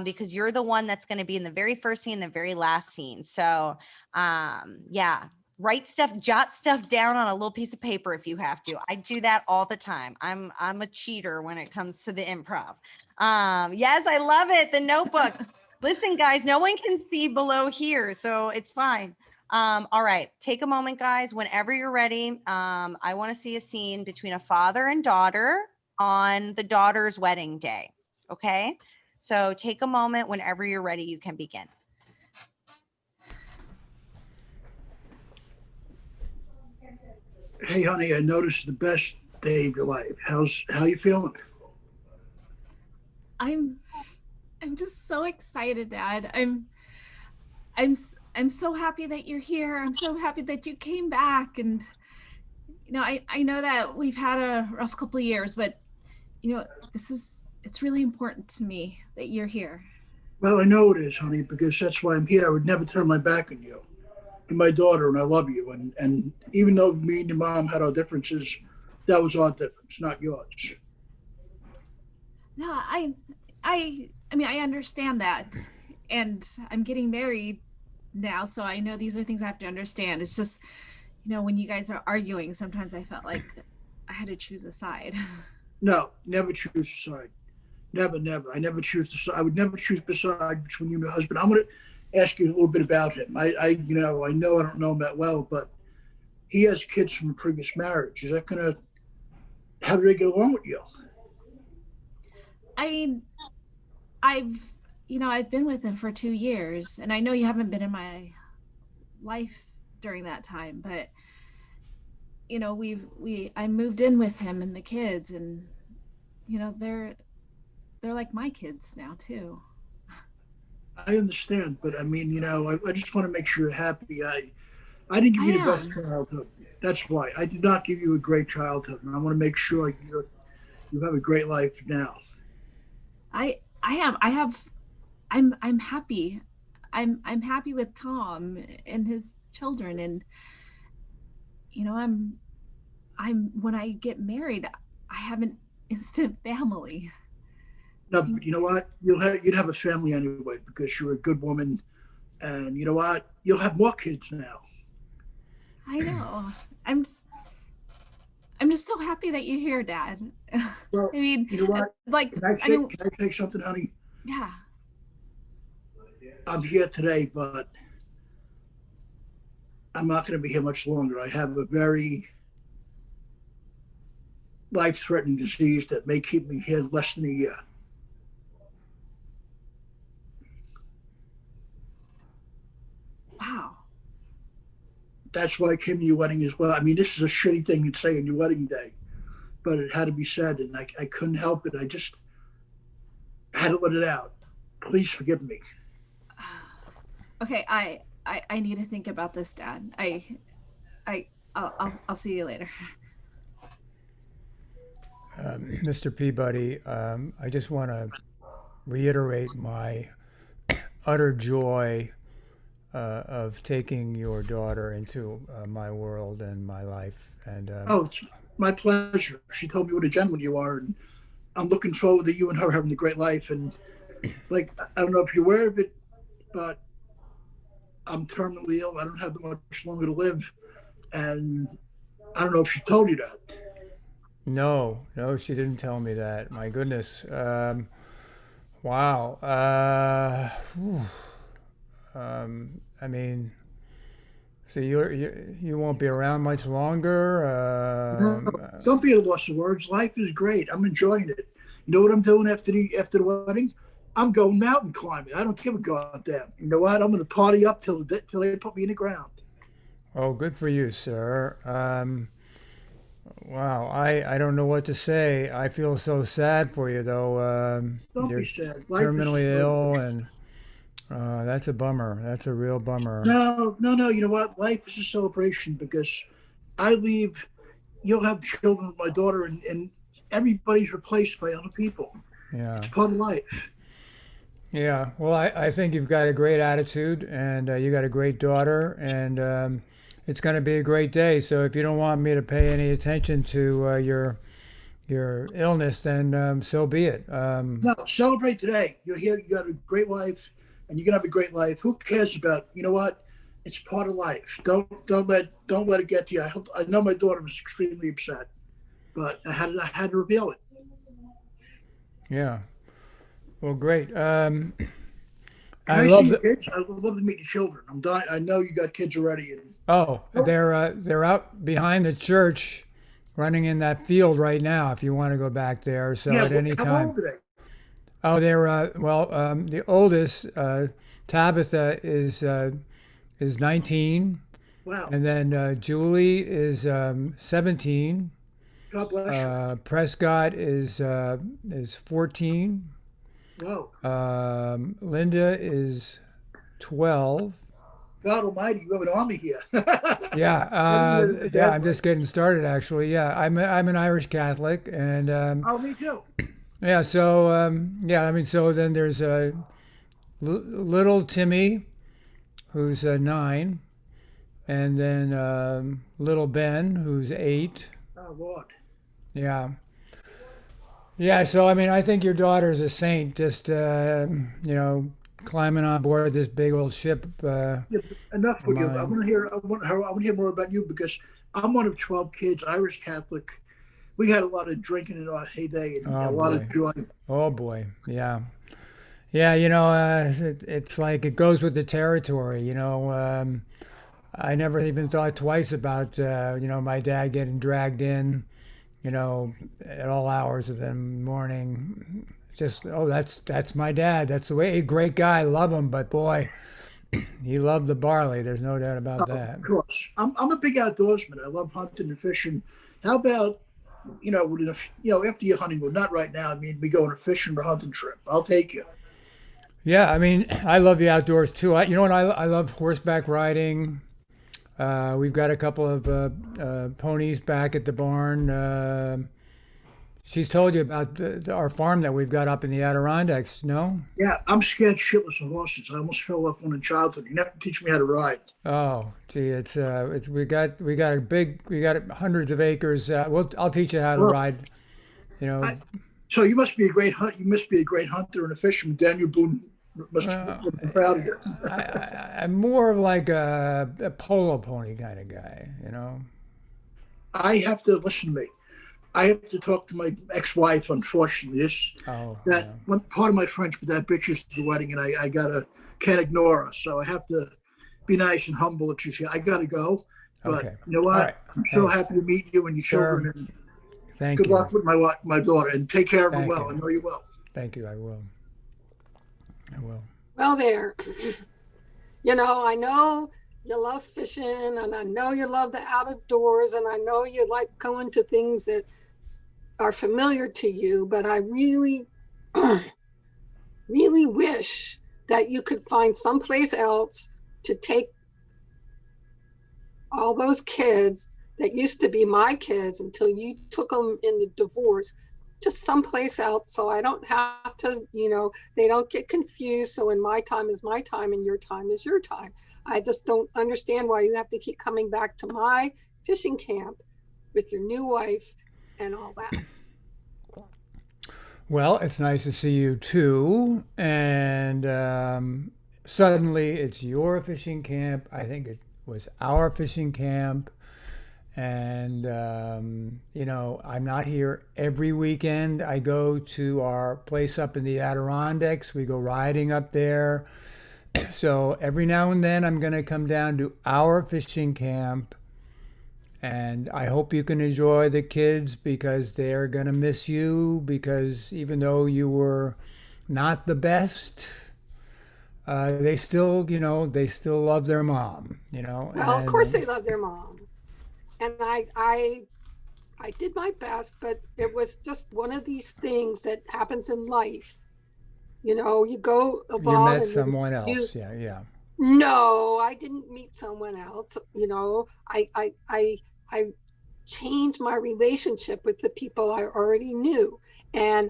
because you're the one that's going to be in the very first scene, the very last scene. So yeah, write stuff, jot stuff down on a little piece of paper if you have to. I do that all the time. I'm a cheater when it comes to the improv. Yes, I love it. The notebook. Listen, guys, no one can see below here, so it's fine. All right, take a moment, guys. Whenever you're ready, I want to see a scene between a father and daughter on the daughter's wedding day. Okay, so take a moment. Whenever you're ready, you can begin. Hey, honey, I noticed the best day of your life. How you feeling? I'm just so excited, Dad. I'm so happy that you're here. I'm so happy that you came back. And I know that we've had a rough couple of years, but it's really important to me that you're here. Well, I know it is, honey, because that's why I'm here. I would never turn my back on you. You're my daughter, and I love you. And even though me and your mom had our differences, that was our difference, not yours. No, I mean, I understand that, and I'm getting married now, so I know these are things I have to understand. It's just, when you guys are arguing, sometimes I felt like I had to choose a side. No, never choose a side. Never, never. I never choose the side. I would never choose the side between you and your husband. I'm going to ask you a little bit about him. I know I don't know him that well, but he has kids from a previous marriage. Is that going to, how do they get along with you? I mean, I've been with him for 2 years, and I know you haven't been in my life during that time, but I moved in with him and the kids, and they're like my kids now too. I understand, but I mean, I just want to make sure you're happy. I didn't give you the best childhood. That's why I did not give you a great childhood, and I want to make sure you have a great life now. I'm happy. I'm happy with Tom and his children, and I'm when I get married, I have an instant family. No, but you know what? You'd have a family anyway because you're a good woman, and you know what? You'll have more kids now. I know. I'm just so happy that you're here, Dad. Well, I mean, you know what? like, Can I say something, honey? Yeah. I'm here today, but I'm not going to be here much longer. I have a very life-threatening disease that may keep me here less than a year. Wow. That's why I came to your wedding as well. I mean, this is a shitty thing to say on your wedding day, but it had to be said, and I couldn't help it. I just had to let it out. Please forgive me. Okay, I need to think about this, Dad. I'll see you later. Mr. Peabody, I just want to reiterate my utter joy of taking your daughter into my world and my life. And My pleasure. She told me what a gentleman you are, and I'm looking forward to you and her having a great life. And like, I don't know if you're aware of it, but I'm terminally ill. I don't have that much longer to live, and I don't know if she told you that. No, no, she didn't tell me that. My goodness. Wow. Whew. I mean, so you won't be around much longer. Don't be at a loss of words. Life is great. I'm enjoying it. You know what I'm doing after the wedding? I'm going mountain climbing. I don't give a goddamn. You know what? I'm going to party up till they put me in the ground. Oh, good for you, sir. Wow, I don't know what to say. I feel so sad for you, though. Don't You're be sad. Life is terminally a ill, celebration. and that's a bummer. That's a real bummer. No. You know what? Life is a celebration because I leave. You'll have children with my daughter, and everybody's replaced by other people. Yeah. It's part of life. Yeah. Well, I think you've got a great attitude, and you got a great daughter, and it's going to be a great day. So if you don't want me to pay any attention to your illness, then so be it. No, celebrate today. You're here. You got a great life, and you're gonna have a great life. Who cares about? You know what? It's part of life. Don't let it get to you. I know my daughter was extremely upset, but I had to reveal it. Yeah. Well, great. I Can I love see your the. kids? I would love to meet your children. I'm dying. I know you got kids already. And Oh, they're out behind the church, running in that field right now. If you want to go back there, so yeah, at any how time. old are they? Oh, they're well. The oldest, Tabitha, is 19, Wow. and then Julie is 17. God bless you. Prescott is 14. Wow. Linda is 12. God Almighty, you have an army here. Yeah, In a yeah. bad I'm way. just getting started, actually. Yeah, I'm an Irish Catholic, and Oh, me too. yeah. So yeah, I mean, so then there's little Timmy, who's 9, and then little Ben, who's 8. Oh Lord. Yeah, yeah. So I mean, I think your daughter's a saint. Just climbing on board this big old ship. Yeah, enough Of with you. mine. I want to hear more about you because I'm one of 12 kids, Irish Catholic. We had a lot of drinking in our heyday and a Oh lot boy. of joy. Oh boy. Yeah. Yeah. It's like it goes with the territory. I never even thought twice about my dad getting dragged in, at all hours of the morning. Just, oh, that's my dad. That's the way. Great guy, love him, but boy, he loved the barley. There's no doubt about that. Of course, I'm a big outdoorsman. I love hunting and fishing. How about after your honeymoon? Not right now. I mean, we go on a fishing or hunting trip. I'll take you. Yeah, I mean, I love the outdoors too. You know what? I love horseback riding. We've got a couple of ponies back at the barn. She's told you about our farm that we've got up in the Adirondacks, no? Yeah, I'm scared shitless of horses. I almost fell off one in childhood. You never teach me how to ride. Oh, gee, it's we got hundreds of acres. I'll teach you how to Well, ride. You know, so you must be a great hunt. You must be a great hunter and a fisherman. Daniel Boone must well, be proud of you. I'm more of like a polo pony kind of guy. I have to listen to me. I have to talk to my ex-wife. Unfortunately, Oh, that yeah. one part of my French, but that bitch is the wedding, and I can't ignore her. So I have to be nice and humble. And she's, I gotta go. But Okay. you know All what? right. I'm so Hey, happy to meet you and your sir. children. And Thank good you. luck with my daughter, and take care of her Thank well. I you. know you will. Thank you. I will. I will. Well, there. I know you love fishing, and I know you love the outdoors, and I know you like going to things that are familiar to you, but I really, really wish that you could find someplace else to take all those kids that used to be my kids until you took them in the divorce, just someplace else, so I don't have to, they don't get confused. So when my time is my time and your time is your time. I just don't understand why you have to keep coming back to my fishing camp with your new wife and all that. Well, it's nice to see you too. And suddenly it's your fishing camp. I think it was our fishing camp. And, you know, I'm not here every weekend. I go to our place up in the Adirondacks. We go riding up there. So every now and then I'm going to come down to our fishing camp. And I hope you can enjoy the kids because they're going to miss you because even though you were not the best, they still, you know, they still love their mom, you know. Well, of and, course they love their mom. And I did my best, but it was just one of these things that happens in life. You know, you go You evolve met and then someone you, else. Yeah, yeah. no, I didn't meet someone else. You know, I changed my relationship with the people I already knew. And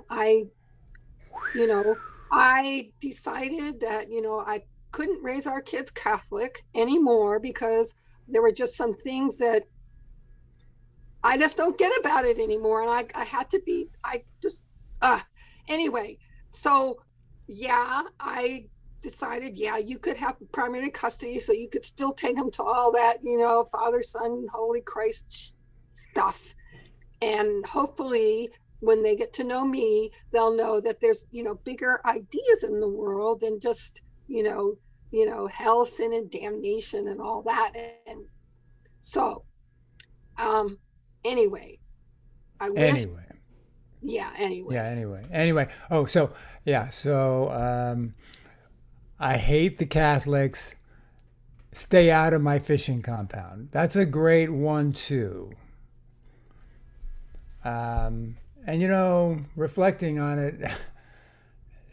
you know, I decided that, you know, I couldn't raise our kids Catholic anymore because there were just some things that I just don't get about it anymore. And I had to be, I just, anyway. So yeah, I decided, yeah, you could have primary custody so you could still take them to all that, you know, Father, Son, Holy Christ stuff. And hopefully when they get to know me, they'll know that there's, you know, bigger ideas in the world than just, you know, hell, sin, and damnation and all that. And so, anyway, I wish, Anyway. yeah, anyway. Yeah, anyway. Oh, so, yeah, so I hate the Catholics. Stay out of my fishing compound. That's a great one, too. And, you know, reflecting on it,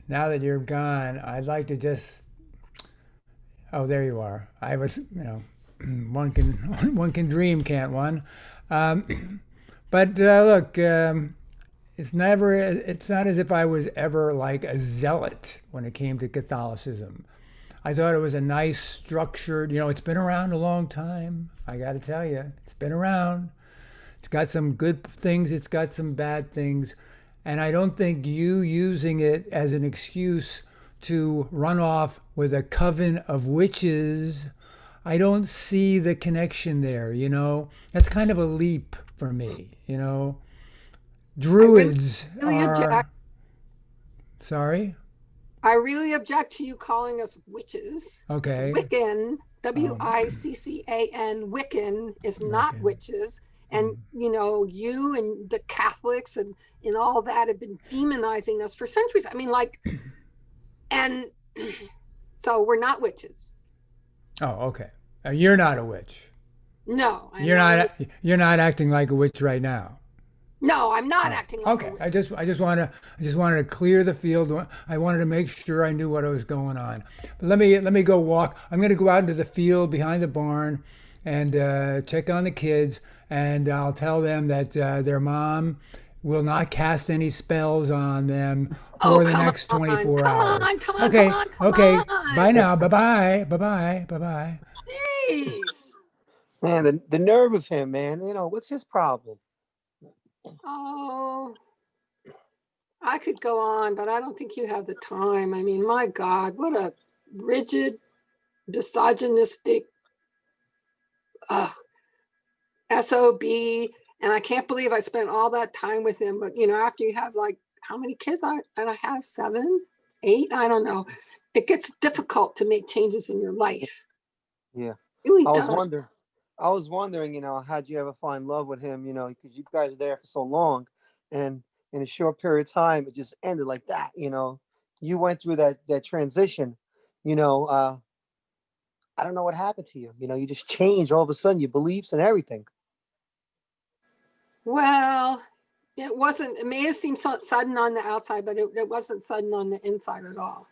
now that you're gone, I'd like to just, oh, there you are. I was, you know, one can dream, can't one? But look, it's not as if I was ever like a zealot when it came to Catholicism. I thought it was a nice structured, you know, it's been around a long time. I got to tell you, it's been around. It's got some good things, it's got some bad things. And I don't think you using it as an excuse to run off with a coven of witches, I don't see the connection there, you know? That's kind of a leap for me, you know? Druids really are. object. Sorry? I really object to you calling us witches. Okay. It's Wiccan, Wiccan, Wiccan is not Wiccan. witches. And, you know, you and the Catholics and all that have been demonizing us for centuries. I mean, like, and so we're not witches. Oh, okay. You're not a witch. No. You're not acting like a witch right now. No, I'm not acting like a witch. I just wanted to clear the field. I wanted to make sure I knew what was going on. But let me go walk. I'm going to go out into the field behind the barn and check on the kids, and I'll tell them that their mom will not cast any spells on them for the next 24 hours. Okay. Bye now. Bye bye. Jeez. Man, the nerve of him, man. You know, what's his problem? Oh, I could go on, but I don't think you have the time. I mean, my God, what a rigid, misogynistic SOB. And I can't believe I spent all that time with him. But, you know, after you have like, how many kids I have? 7, 8? I don't know. It gets difficult to make changes in your life. Yeah. It really I was does. wondering, you know, how'd you ever find love with him, you know, because you guys were there for so long, and in a short period of time, it just ended like that, you know. You went through that transition, you know. I don't know what happened to you. You know, you just changed all of a sudden, your beliefs and everything. Well, it may have seemed sudden on the outside, but it wasn't sudden on the inside at all.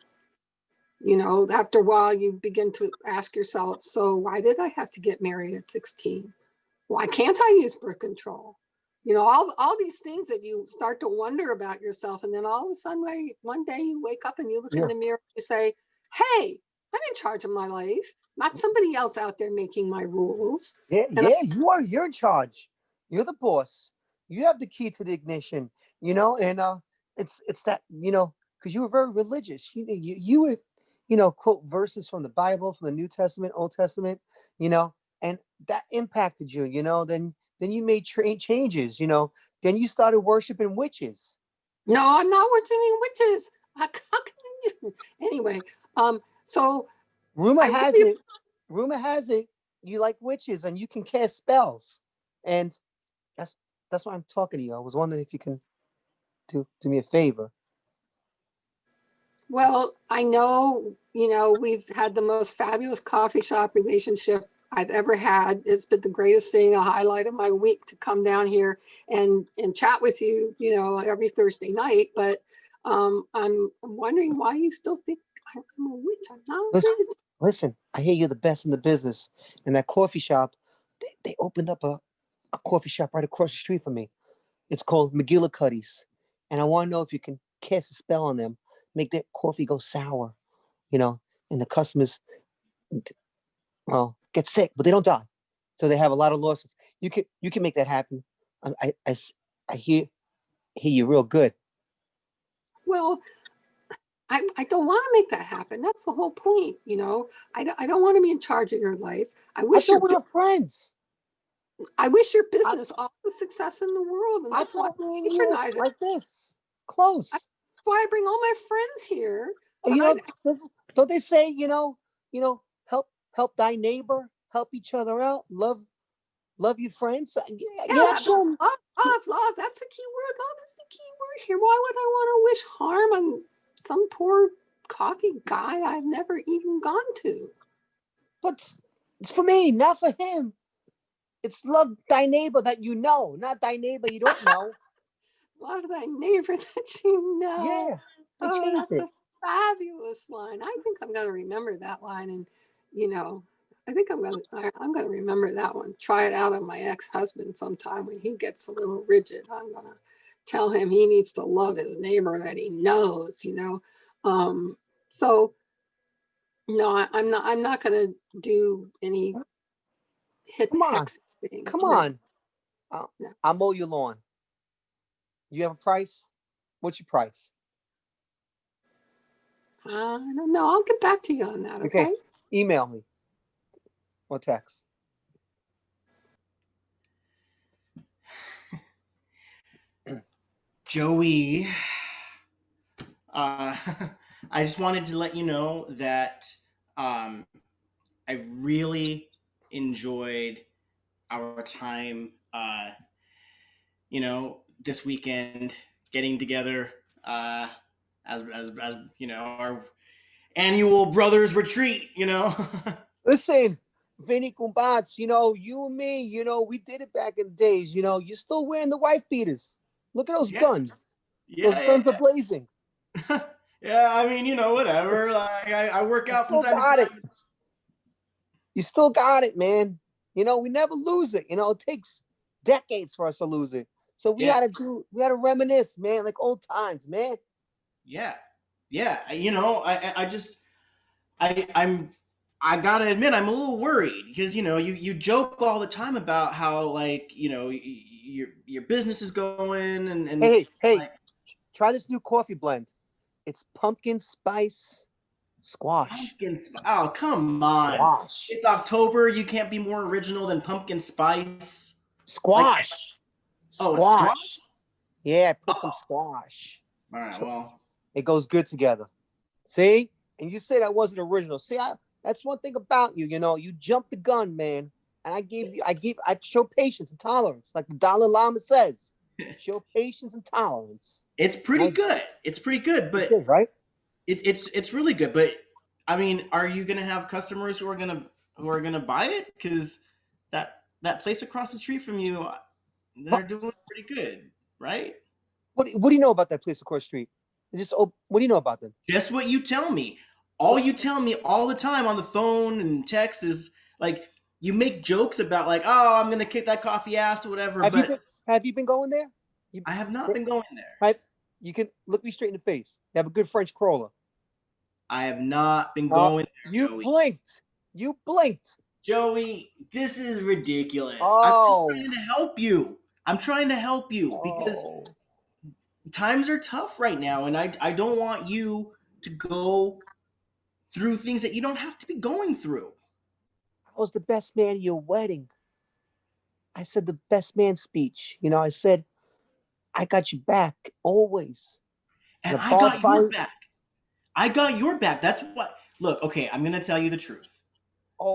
You know, after a while, you begin to ask yourself, so why did I have to get married at 16? Why can't I use birth control? You know, all these things that you start to wonder about yourself. And then all of a sudden, one day you wake up and you look in the mirror and you say, hey, I'm in charge of my life, not somebody else out there making my rules. Yeah, you're in charge. You're the boss. You have the key to the ignition, and it's that, because you were very religious. You would, quote verses from the Bible, from the New Testament, Old Testament, and that impacted you, then you made changes, then you started worshiping witches. No, I'm not worshiping witches. How can you? Anyway, so Rumor I has really- it, rumor has it, you like witches and you can cast spells, and that's why I'm talking to you. I was wondering if you can do me a favor. Well, I know, we've had the most fabulous coffee shop relationship I've ever had. It's been the greatest thing, a highlight of my week to come down here and chat with you, every Thursday night. But I'm wondering why you still think I'm a witch. I'm not a witch. Listen, I hear you're the best in the business. And that coffee shop, they opened up a coffee shop right across the street from me. It's called McGillicuddy's. And I want to know if you can cast a spell on them, make that coffee go sour, and the customers, well, get sick, but they don't die. So they have a lot of lawsuits. You can make that happen. I hear you real good. Well, I don't want to make that happen. That's the whole point, I don't want to be in charge of your life. I wish thought we were friends. I wish your business all the success in the world, and that's why I patronize it. Like this, close. That's why I bring all my friends here. Don't they say, help thy neighbor, help each other out, love your friends? Yeah, love. That's the key word. Love is the key word here. Why would I want to wish harm on some poor coffee guy I've never even gone to? But it's for me, not for him. It's love thy neighbor that you know, not thy neighbor you don't know. Love thy neighbor that you know. Yeah. That's a fabulous line. I think I'm going to remember that line, and I think I'm going to remember that one. Try it out on my ex-husband sometime when he gets a little rigid. I'm going to tell him he needs to love his neighbor that he knows. So no, I'm not going to do any hex thing. Come on. I'll mow your lawn. You have a price? What's your price? I don't know. I'll get back to you on that. Okay. Email me or text. Joey, I just wanted to let you know that I really enjoyed our time, this weekend getting together as our annual brothers retreat. Listen, Vinny Kumbats, you and me, we did it back in the days. You're still wearing the wife beaters. Look at those guns. Those guns are blazing. Yeah, I mean, whatever. Like I work out from time to time. You still got it, man. We never lose it. It takes decades for us to lose it. So we had to reminisce, man, like old times, man. Yeah. I gotta admit, I'm a little worried because you joke all the time about how your business is going and hey, try this new coffee blend. It's pumpkin spice squash. Oh, come on. Squash. It's October. You can't be more original than pumpkin spice. Squash. Squash. Yeah, put some squash. All right, well. It goes good together. See? And you said I wasn't original. See, that's one thing about you, you jumped the gun, man. And I show patience and tolerance, like the Dalai Lama says. Show patience and tolerance. It's pretty good. It's pretty good, but right? It's really good. But I mean, are you gonna have customers who are gonna buy it? Because that place across the street from you, they're doing pretty good, right? What do you know about that place across the street? What do you know about them? Just what you tell me. All you tell me all the time on the phone and text is like you make jokes about like, oh, I'm gonna kick that coffee ass or whatever. Have you been going there? I have not been going there. You can look me straight in the face. You have a good French crawler. I have not been going there. You blinked. Joey, this is ridiculous. I'm just Oh, trying to help you. I'm trying to help you because oh. times are tough right now, and I don't want you to go through things that you don't have to be going through. I was the best man at your wedding. I said the best man speech. You know, I said, I got you back always. In And a I bar got your fight. back. I got your back. That's what. Look, okay, I'm gonna tell you the truth.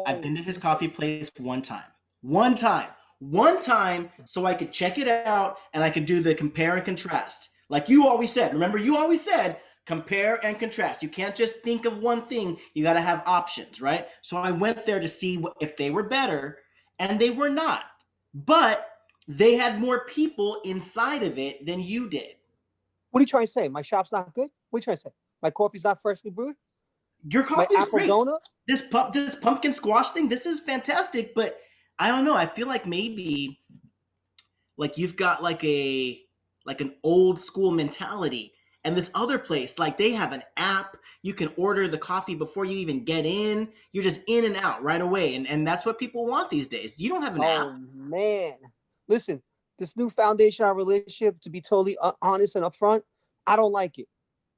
I've Oh, been to his coffee place one time. One time. One time so I could check it out and I could do the compare and contrast. Like you always said. Remember, you always said compare and contrast. You can't just think of one thing. You got to have options, right? So I went there to see if they were better, and they were not. But they had more people inside of it than you did. what are you trying to say? My shop's not good? What are you trying to say? My coffee's not freshly brewed? Your My coffee's apple great. donut? This pumpkin squash thing, this is fantastic, but I don't know. I feel like maybe like you've got like an old school mentality. And this other place, like they have an app. You can order the coffee before you even get in. You're just in and out right away. And that's what people want these days. You don't have an app. Oh, man. Listen, this new foundation of our relationship, to be totally honest and upfront, I don't like it.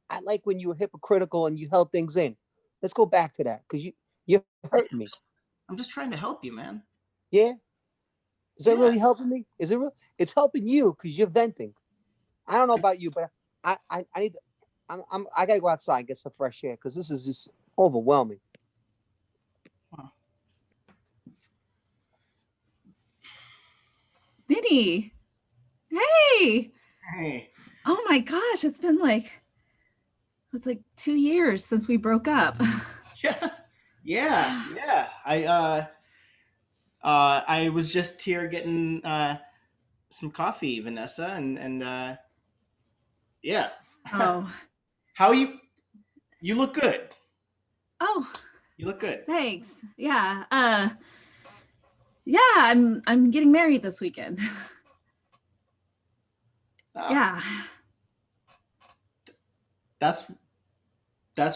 I like when you were hypocritical and you held things in. Let's go back to that because you're hurting me. I'm just trying to help you, man. Yeah? Is that Yeah. really helping me? Is it real? It's helping you because you're venting. I don't know about you, but I need I gotta go outside and get some fresh air because this is just overwhelming. Wow. Vinny, hey! Hey. Oh my gosh, it's like 2 years since we broke up. Yeah. Yeah. I was just here getting some coffee, Vanessa, and yeah. Oh, How you? You look good. oh, You look good. thanks. Yeah. Yeah, I'm getting married this weekend. Oh, Yeah. that's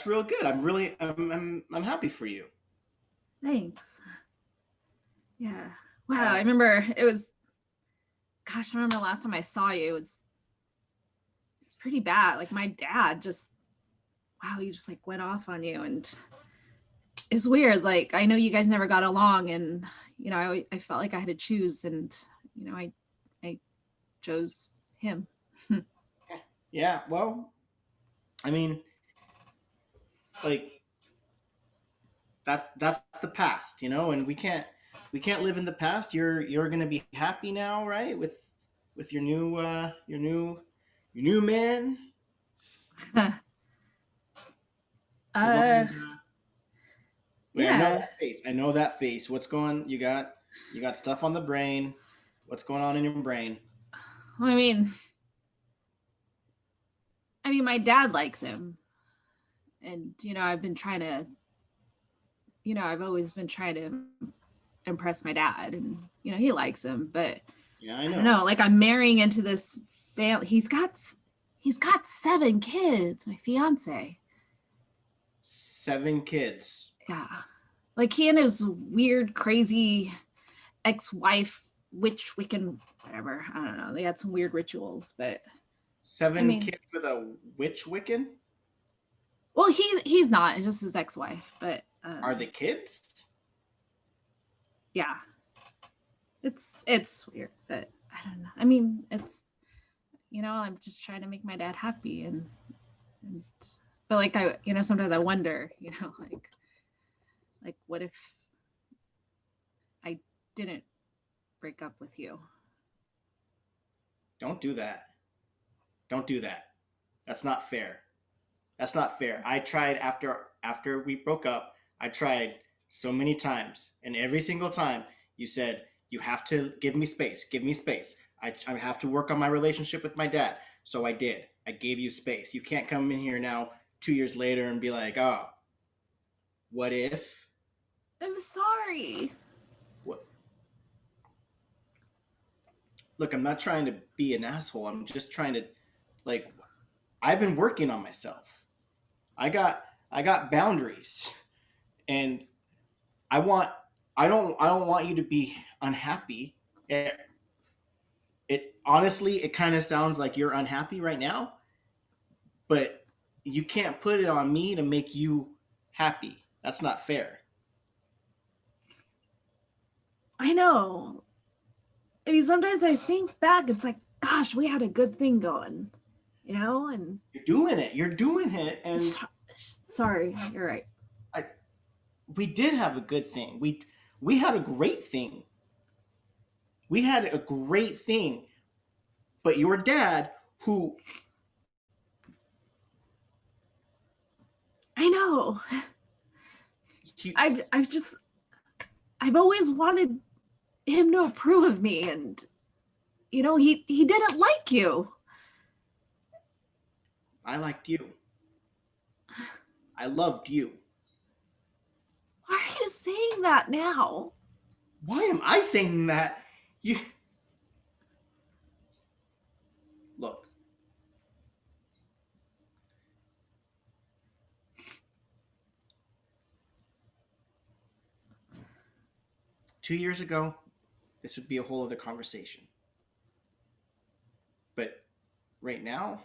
real good. I'm happy for you. Thanks. Yeah. Wow, Uh, I remember it was gosh, I remember the last time I saw you, it's pretty bad. Like my dad just wow, he just like went off on you, and it's weird. Like I know you guys never got along, and you know, I felt like I had to choose, and you know, I chose him. yeah. Well, I mean, like that's the past, and we can't live in the past. You're gonna be happy now, right? With your new man. As long uh as wait, I know yeah. that face. I know that face. What's going? You got stuff on the brain. What's going on in your brain? Well, I mean my dad likes him, and you know, I've always been trying to impress my dad, and you know, he likes him, but Yeah, I I know. don't know, like I'm marrying into this family. He's got 7 kids, my fiance. 7 kids. Yeah. Like he and his weird, crazy ex-wife, witch, Wiccan, whatever. I don't know. They had some weird rituals, but 7 I mean, kids with a witch Wiccan? well, he's not. It's just his ex-wife, but Are the kids? yeah, it's weird, but I don't know. I mean, it's I'm just trying to make my dad happy, and but like sometimes I wonder, like what if I didn't break up with you? Don't do that. Don't do that. That's not fair. That's not fair. I tried after we broke up. I tried so many times, and every single time you said you have to give me space. Give me space. I have to work on my relationship with my dad. So I did. I gave you space. You can't come in here now 2 years later and be like, oh, what if? I'm sorry. What? Look, I'm not trying to be an asshole. I'm just trying to, like, I've been working on myself. I got boundaries, and I want I don't want you to be unhappy. It honestly, it kind of sounds like you're unhappy right now, but you can't put it on me to make you happy. That's not fair. I know. I mean, sometimes I think back, it's like, gosh, we had a good thing going, and You're doing it. You're doing it, and sorry, you're right. we did have a good thing. We had a great thing. We had a great thing. But your dad, who I know. he, I've always wanted him to approve of me, and he didn't like you. I liked you. I loved you. Why are you saying that now? Why am I saying that? You look. 2 years ago, this would be a whole other conversation. But right now,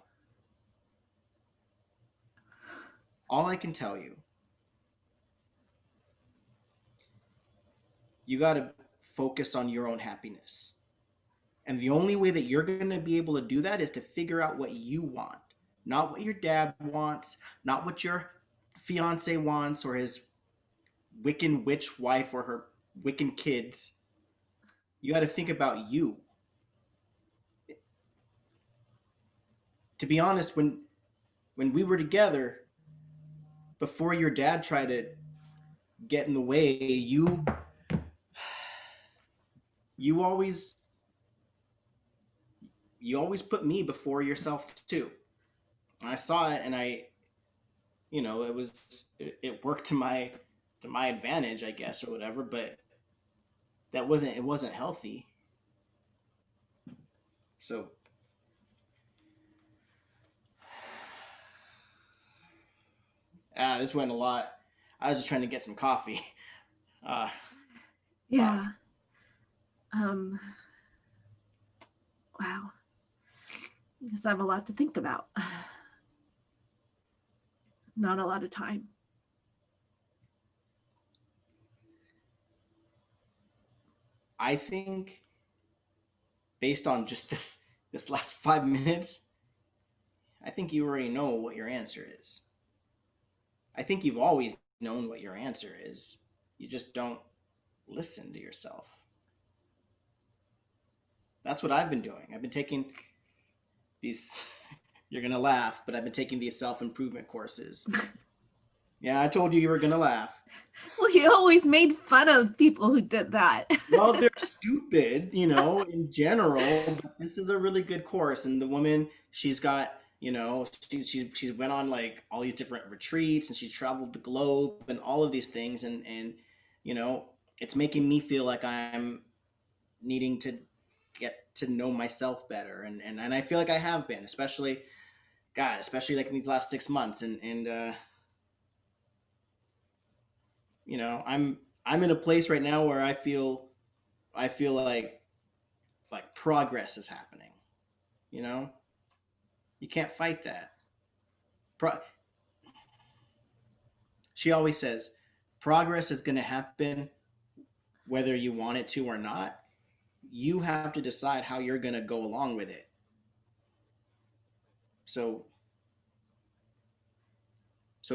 all I can tell you, you got to focus on your own happiness. And the only way that you're going to be able to do that is to figure out what you want, not what your dad wants, not what your fiance wants or his Wiccan witch wife or her Wiccan kids. You got to think about you. To be honest, when we were together, before your dad tried to get in the way, you always put me before yourself too. And I saw it, and it worked to my advantage, I guess, or whatever. But it wasn't healthy. So this went a lot. I was just trying to get some coffee. Yeah. Wow. I guess I have a lot to think about. Not a lot of time. I think, based on just this last 5 minutes, I think you already know what your answer is. I think you've always known what your answer is. You just don't listen to yourself. That's what I've been doing. I've been taking these, you're going to laugh, but I've been taking these self-improvement courses. Yeah, I told you were going to laugh. Well, you always made fun of people who did that. Well, they're stupid, in general, but this is a really good course. And the woman, she's got, she's went on like all these different retreats, and she's traveled the globe and all of these things. And it's making me feel like I'm needing to get to know myself better. And I feel like I have been, especially like in these last 6 months. And I'm in a place right now where I feel like progress is happening. You can't fight that. She always says progress is going to happen whether you want it to or not. You have to decide how you're going to go along with it. So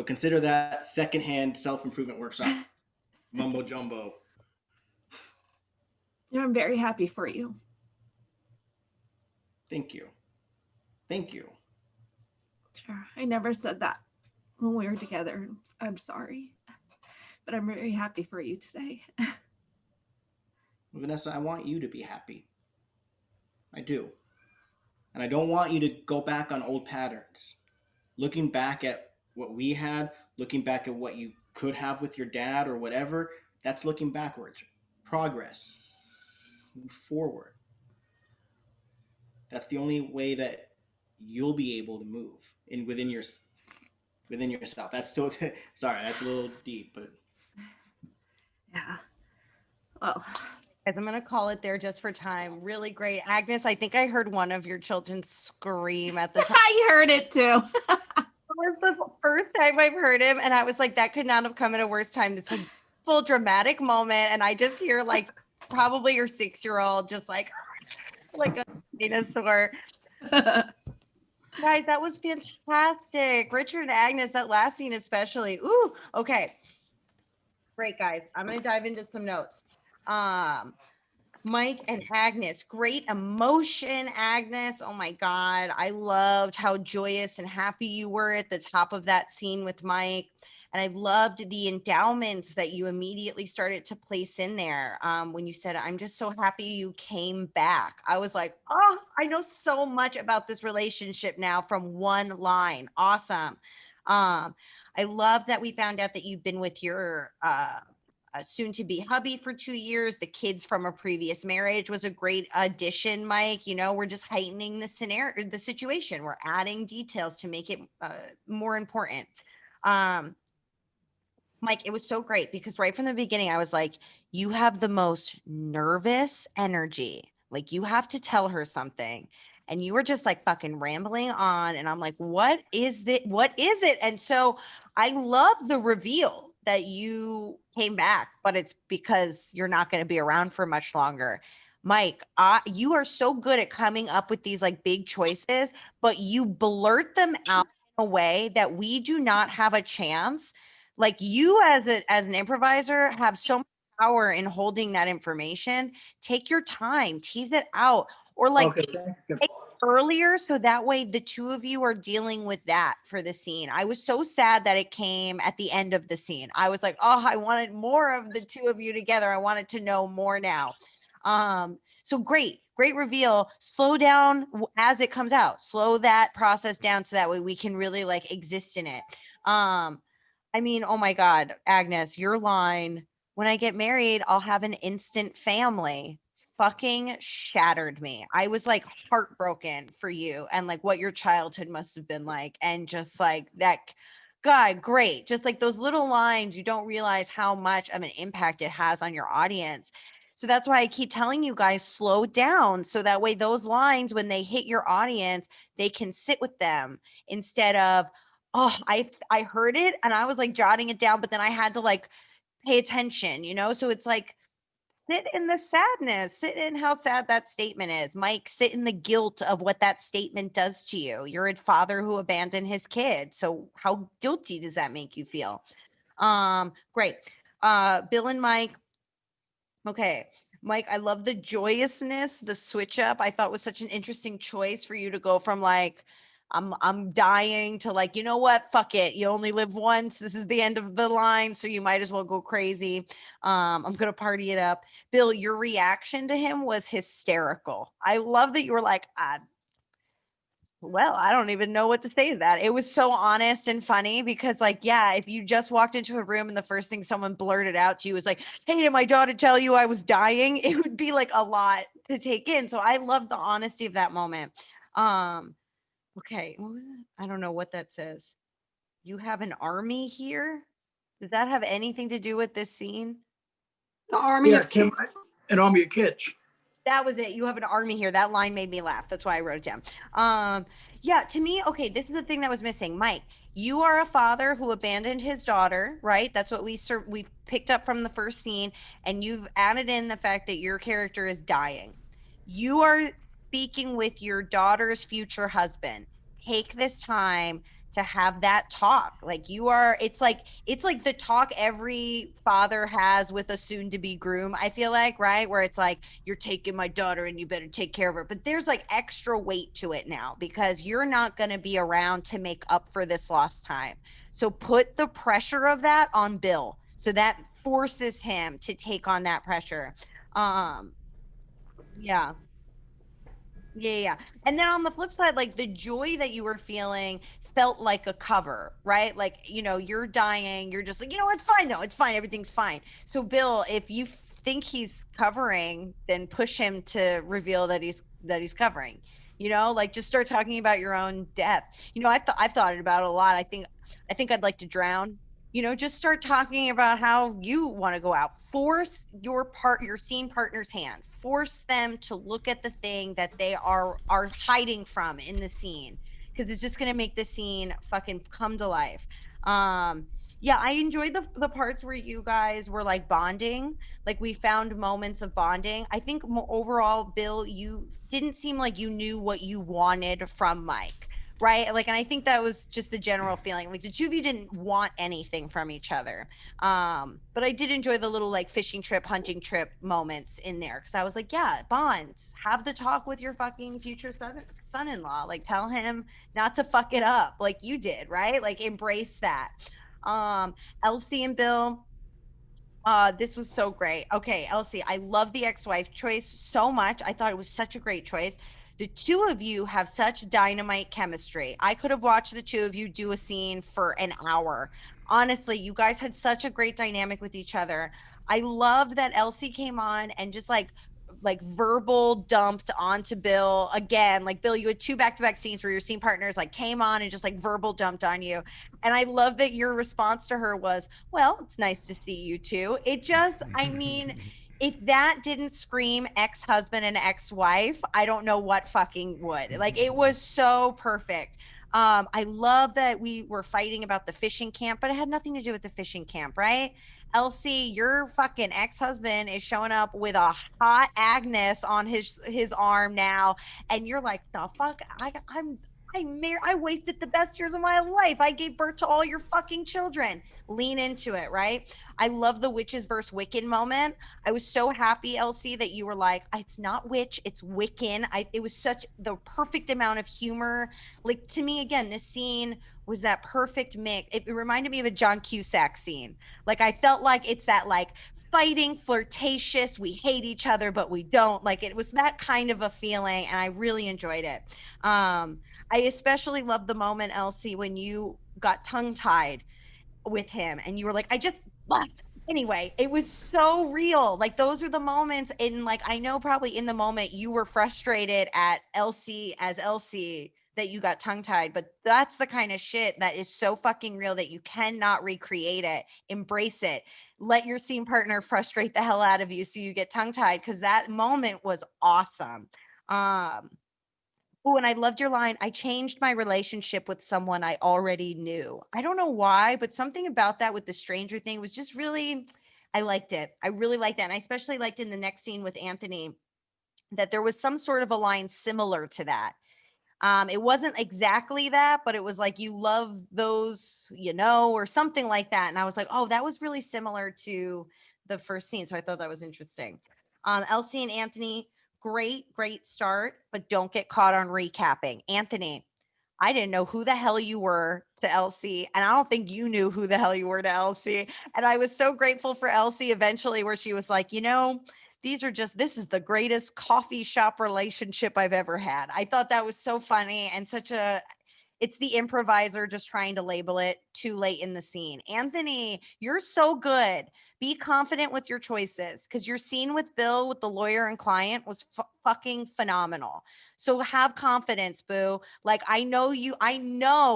consider that secondhand self-improvement workshop. Mumbo jumbo. I'm very happy for you. Thank you. Sure. I never said that when we were together. I'm sorry. But I'm very happy for you today. Vanessa, I want you to be happy. I do. And I don't want you to go back on old patterns. Looking back at what we had, looking back at what you could have with your dad or whatever, that's looking backwards. Progress. Move forward. That's the only way that you'll be able to move within yourself. That's so sorry, that's a little deep, but Yeah. Well, Guys, I'm gonna call it there just for time. Really great. Agnes, I think I heard one of your children scream at the time. I heard it too. It was the first time I've heard him, and I was like, that could not have come at a worse time. It's like full dramatic moment, and I just hear like probably your 6-year-old just like a dinosaur. Guys, that was fantastic. Richard and Agnes, that last scene especially. Ooh, okay. Great, guys. I'm gonna dive into some notes. Mike and Agnes, great emotion, Agnes. Oh my God. I loved how joyous and happy you were at the top of that scene with Mike. And I loved the endowments that you immediately started to place in there. When you said, I'm just so happy you came back. I was like, oh, I know so much about this relationship now from one line. Awesome. I love that we found out that you've been with your soon to be hubby for 2 years. The kids from a previous marriage was a great addition, Mike. You know, we're just heightening the scenario, the situation. We're adding details to make it more important. Mike, it was so great because right from the beginning, I was like, you have the most nervous energy. Like, you have to tell her something. And you were just like fucking rambling on. And I'm like, what is it? What is it? And so I love the reveal that you came back, but it's because you're not going to be around for much longer. Mike, you are so good at coming up with these like big choices, but you blurt them out in a way that we do not have a chance. Like, you as an improviser have so much power in holding that information. Take your time, tease it out, or like Okay, thank you. earlier, so that way the two of you are dealing with that for the scene. I was so sad that it came at the end of the scene. I was like, oh, I wanted more of the two of you together. I wanted to know more now. So great reveal. Slow down as it comes out. Slow that process down so that way we can really like exist in it. I mean, oh my God, Agnes, your line, when I get married, I'll have an instant family, fucking shattered me. I was like heartbroken for you and like what your childhood must have been like. And just like that, God, great. Just like those little lines, you don't realize how much of an impact it has on your audience. So that's why I keep telling you guys, slow down. So that way, those lines, when they hit your audience, they can sit with them instead of, oh, I heard it and I was like jotting it down, but then I had to like pay attention, you know? So it's like, sit in the sadness, sit in how sad that statement is. Mike, sit in the guilt of what that statement does to you. You're a father who abandoned his kid. So how guilty does that make you feel? Great. Bill and Mike. Okay. Mike, I love the joyousness, the switch up. I thought was such an interesting choice for you to go from like, I'm dying to like, you know what? Fuck it. You only live once. This is the end of the line, so you might as well go crazy. I'm gonna party it up. Bill, your reaction to him was hysterical. I love that you were like, well, I don't even know what to say to that. It was so honest and funny because, like, yeah, if you just walked into a room and the first thing someone blurted out to you was like, hey, did my daughter tell you I was dying? It would be like a lot to take in. So I love the honesty of that moment. Okay, what was it? I don't know what that says. You have an army here? Does that have anything to do with this scene? The army Yeah, of kids. an army of kids. That was it. You have an army here. That line made me laugh. That's why I wrote it down. Yeah, to me, okay, this is the thing that was missing. Mike, you are a father who abandoned his daughter, right? That's what we picked up from the first scene, and you've added in the fact that your character is dying. You are speaking with your daughter's future husband. Take this time to have that talk. Like, you are, it's like the talk every father has with a soon to be groom, I feel like, right? Where it's like, you're taking my daughter and you better take care of her. But there's like extra weight to it now because you're not going to be around to make up for this lost time. So put the pressure of that on Bill. So that forces him to take on that pressure. Yeah. Yeah. And then on the flip side, like the joy that you were feeling felt like a cover, right? Like, you know, you're dying. You're just like, you know, it's fine though. It's fine. Everything's fine. So Bill, if you think he's covering, then push him to reveal that he's covering, you know, like just start talking about your own death. You know, I've thought about it a lot. I think I'd like to drown. just start talking about how you want to go out. Force your scene partner's hand. Force them to look at the thing that they are hiding from in the scene, because it's just going to make the scene fucking come to life. Yeah, I enjoyed the parts where you guys were like bonding. Like, we found moments of bonding. I think overall, Bill, you didn't seem like you knew what you wanted from Mike. Right. Like, and I think that was just the general feeling. Like, the two of you didn't want anything from each other. But I did enjoy the little like fishing trip, hunting trip moments in there. Cause I was like, yeah, bond, have the talk with your fucking future son-in-law. Like, tell him not to fuck it up like you did. Right. Like, embrace that. Elsie and Bill, this was so great. Okay, Elsie, I love the ex-wife choice so much. I thought it was such a great choice. The two of you have such dynamite chemistry. I could have watched the two of you do a scene for an hour. Honestly, you guys had such a great dynamic with each other. I loved that Elsie came on and just like verbal dumped onto Bill again. Like, Bill, you had two back-to-back scenes where your scene partners like came on and just like verbal dumped on you. And I love that your response to her was, well, it's nice to see you too. It just, I mean, if that didn't scream ex-husband and ex-wife, I don't know what fucking would. Like, it was so perfect. I love that we were fighting about the fishing camp, but it had nothing to do with the fishing camp, right? Elsie, your fucking ex-husband is showing up with a hot Agnes on his arm now, and you're like, the fuck? I wasted the best years of my life. I gave birth to all your fucking children. Lean into it, right? I love the witches versus Wiccan moment. I was so happy, Elsie, that you were like, it's not witch, it's Wiccan. It was such the perfect amount of humor. Like, to me, again, this scene was that perfect mix. It reminded me of a John Cusack scene. Like, I felt like it's that like fighting, flirtatious, we hate each other, but we don't. Like, it was that kind of a feeling, and I really enjoyed it. I especially loved the moment, Elsie, when you got tongue tied with him and you were like, I just left. Anyway, it was so real. Like, those are the moments. And like, I know probably in the moment you were frustrated at Elsie as Elsie that you got tongue tied, but that's the kind of shit that is so fucking real that you cannot recreate it. Embrace it. Let your scene partner frustrate the hell out of you so you get tongue tied, because that moment was awesome. Oh, and I loved your line. I changed my relationship with someone I already knew. I don't know why, but something about that with the stranger thing was just really, I liked it. I really liked that. And I especially liked in the next scene with Anthony that there was some sort of a line similar to that. It wasn't exactly that, but it was like, you love those, or something like that. And I was like, oh, that was really similar to the first scene. So I thought that was interesting. Elsie and Anthony, great start, but don't get caught on recapping. Anthony, I didn't know who the hell you were to Elsie, and I don't think you knew who the hell you were to Elsie. And I was so grateful for Elsie eventually, where she was like, this is the greatest coffee shop relationship I've ever had. I thought that was so funny and it's the improviser just trying to label it too late in the scene. Anthony, you're so good. Be confident with your choices, because your scene with Bill with the lawyer and client was fucking phenomenal. So have confidence, boo. Like, I know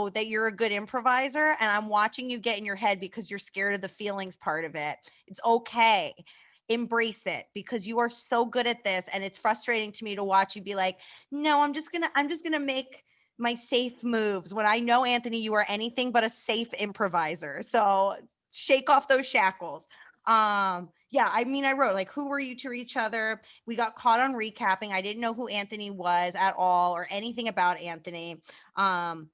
that you're a good improviser, and I'm watching you get in your head because you're scared of the feelings part of it. It's okay. Embrace it, because you are so good at this, and it's frustrating to me to watch you be like, no, I'm just gonna make my safe moves, when I know, Anthony, you are anything but a safe improviser. So shake off those shackles. Yeah, I mean, I wrote like, who were you to each other? We got caught on recapping. I didn't know who Anthony was at all or anything about Anthony. I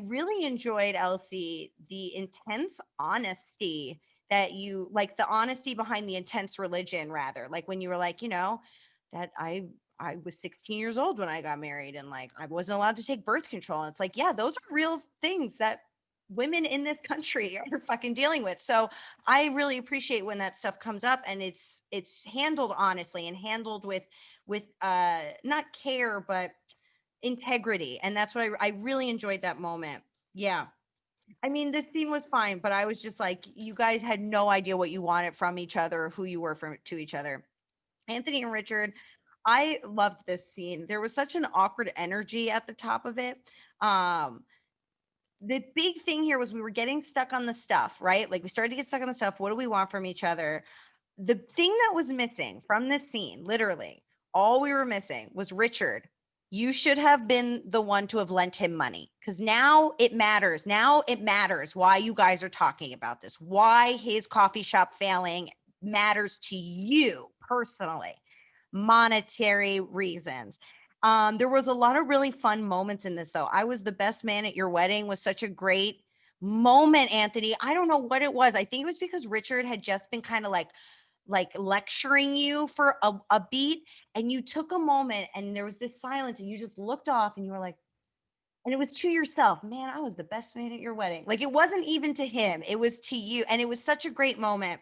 really enjoyed, Elsie, the intense honesty that you like, the honesty behind the intense religion, rather, like when you were like, that I was 16 years old when I got married, and like, I wasn't allowed to take birth control. And it's like, yeah, those are real things that women in this country are fucking dealing with. So I really appreciate when that stuff comes up, and it's handled honestly and handled with not care, but integrity. And that's what I really enjoyed that moment. Yeah. I mean, this scene was fine, but I was just like, you guys had no idea what you wanted from each other, who you were to each other. Anthony and Richard, I loved this scene. There was such an awkward energy at the top of it. Um, the big thing here was we were getting stuck on the stuff, right? Like we started to get stuck on the stuff. What do we want from each other? The thing that was missing from this scene, literally, all we were missing was Richard. You should have been the one to have lent him money, because now it matters. Now it matters why you guys are talking about this, why his coffee shop failing matters to you personally, monetary reasons. There was a lot of really fun moments in this, though. I was the best man at your wedding was such a great moment, Anthony. I don't know what it was. I think it was because Richard had just been kind of like lecturing you for a beat, and you took a moment and there was this silence and you just looked off and you were like, and it was to yourself, man, I was the best man at your wedding. Like, it wasn't even to him, it was to you. And it was such a great moment.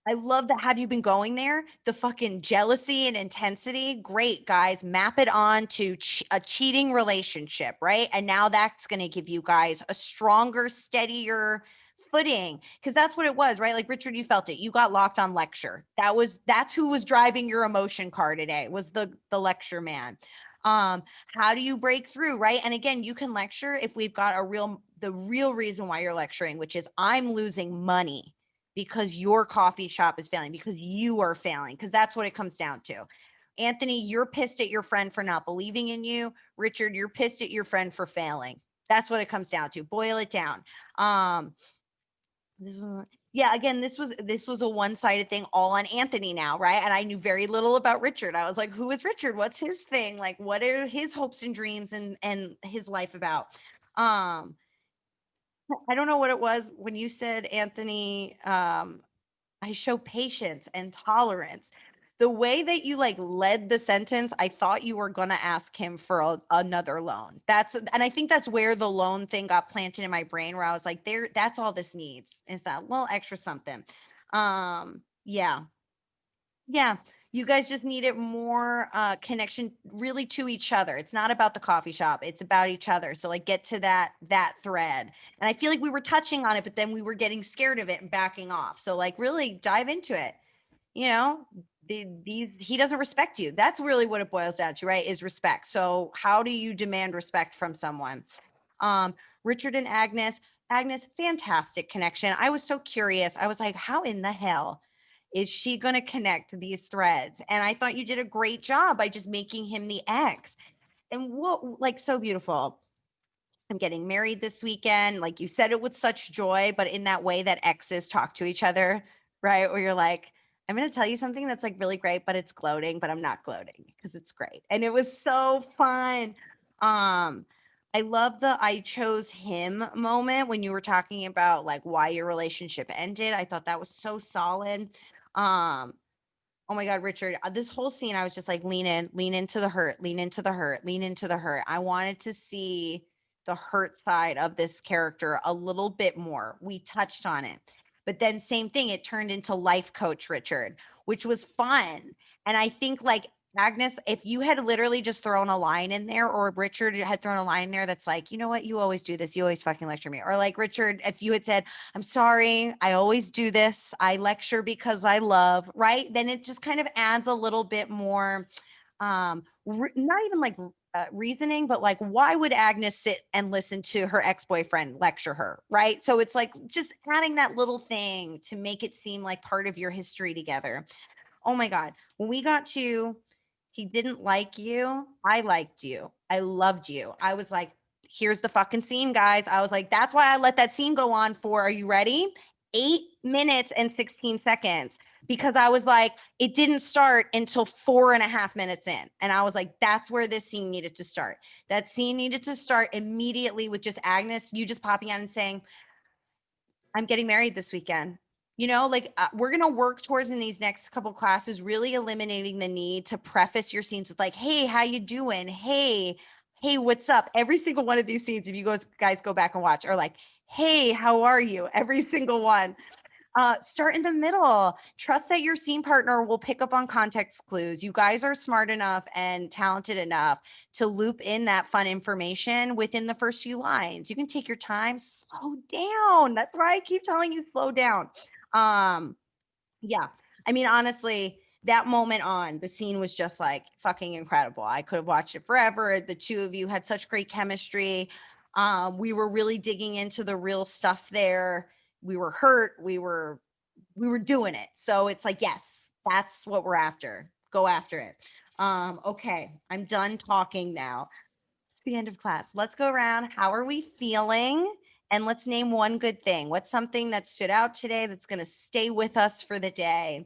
I love that. Have you been going there? The fucking jealousy and intensity. Great, guys. Map it on to a cheating relationship, right? And now that's going to give you guys a stronger, steadier footing, because that's what it was, right? Like, Richard, you felt it. You got locked on lecture. That's who was driving your emotion car today, was the lecture man. How do you break through, right? And again, you can lecture if we've got the real reason why you're lecturing, which is I'm losing money because your coffee shop is failing, because you are failing, because that's what it comes down to. Anthony, you're pissed at your friend for not believing in you. Richard, you're pissed at your friend for failing. That's what it comes down to. Boil it down. Again, this was a one-sided thing all on Anthony now, right? And I knew very little about Richard. I was like, who is Richard? What's his thing? Like, what are his hopes and dreams and his life about? I don't know what it was when you said, Anthony, I show patience and tolerance. The way that you like led the sentence, I thought you were going to ask him for another loan. And I think that's where the loan thing got planted in my brain, where I was like, that's all this needs, is that little extra something. Yeah. You guys just needed more connection really to each other. It's not about the coffee shop, it's about each other. So like, get to that thread. And I feel like we were touching on it, but then we were getting scared of it and backing off. So like, really dive into it. You know, he doesn't respect you. That's really what it boils down to, right? Is respect. So how do you demand respect from someone? Richard and Agnes, fantastic connection. I was so curious. I was like, how in the hell is she going to connect these threads? And I thought you did a great job by just making him the ex. And what, like, so beautiful. I'm getting married this weekend. Like, you said it with such joy, but in that way that exes talk to each other, right? Where you're like, I'm going to tell you something that's like really great, but it's gloating, but I'm not gloating because it's great. And it was so fun. I love the I chose him moment when you were talking about like why your relationship ended. I thought that was so solid. Oh my God, Richard, this whole scene, I was just like, lean into the hurt, lean into the hurt, lean into the hurt. I wanted to see the hurt side of this character a little bit more. We touched on it, but then same thing, it turned into life coach Richard, which was fun. And I think like, Agnes, if you had literally just thrown a line in there, or Richard had thrown a line there that's like, you know what, you always do this, you always fucking lecture me. Or like, Richard, if you had said, I'm sorry, I always do this, I lecture because I love, right? Then it just kind of adds a little bit more, not even like reasoning, but like, why would Agnes sit and listen to her ex-boyfriend lecture her, right? So it's like just adding that little thing to make it seem like part of your history together. Oh my God, when we got to, he didn't like you, I liked you, I loved you. I was like, here's the fucking scene, guys. I was like, that's why I let that scene go on for, are you ready? 8 minutes and 16 seconds. Because I was like, it didn't start until 4.5 minutes in. And I was like, that's where this scene needed to start. That scene needed to start immediately with just Agnes, you just popping out and saying, I'm getting married this weekend. You know, like we're going to work towards in these next couple classes, really eliminating the need to preface your scenes with like, hey, how you doing? Hey, what's up? Every single one of these scenes, if you guys go back and watch, are like, hey, how are you? Every single one. Start in the middle. Trust that your scene partner will pick up on context clues. You guys are smart enough and talented enough to loop in that fun information within the first few lines. You can take your time, slow down. That's why I keep telling you, slow down. Yeah. I mean, honestly, that moment on, the scene was just like fucking incredible. I could have watched it forever. The two of you had such great chemistry. We were really digging into the real stuff there. We were hurt. We were doing it. So it's like, yes, that's what we're after. Go after it. Okay, I'm done talking now. It's the end of class. Let's go around. How are we feeling? And let's name one good thing. What's something that stood out today that's going to stay with us for the day?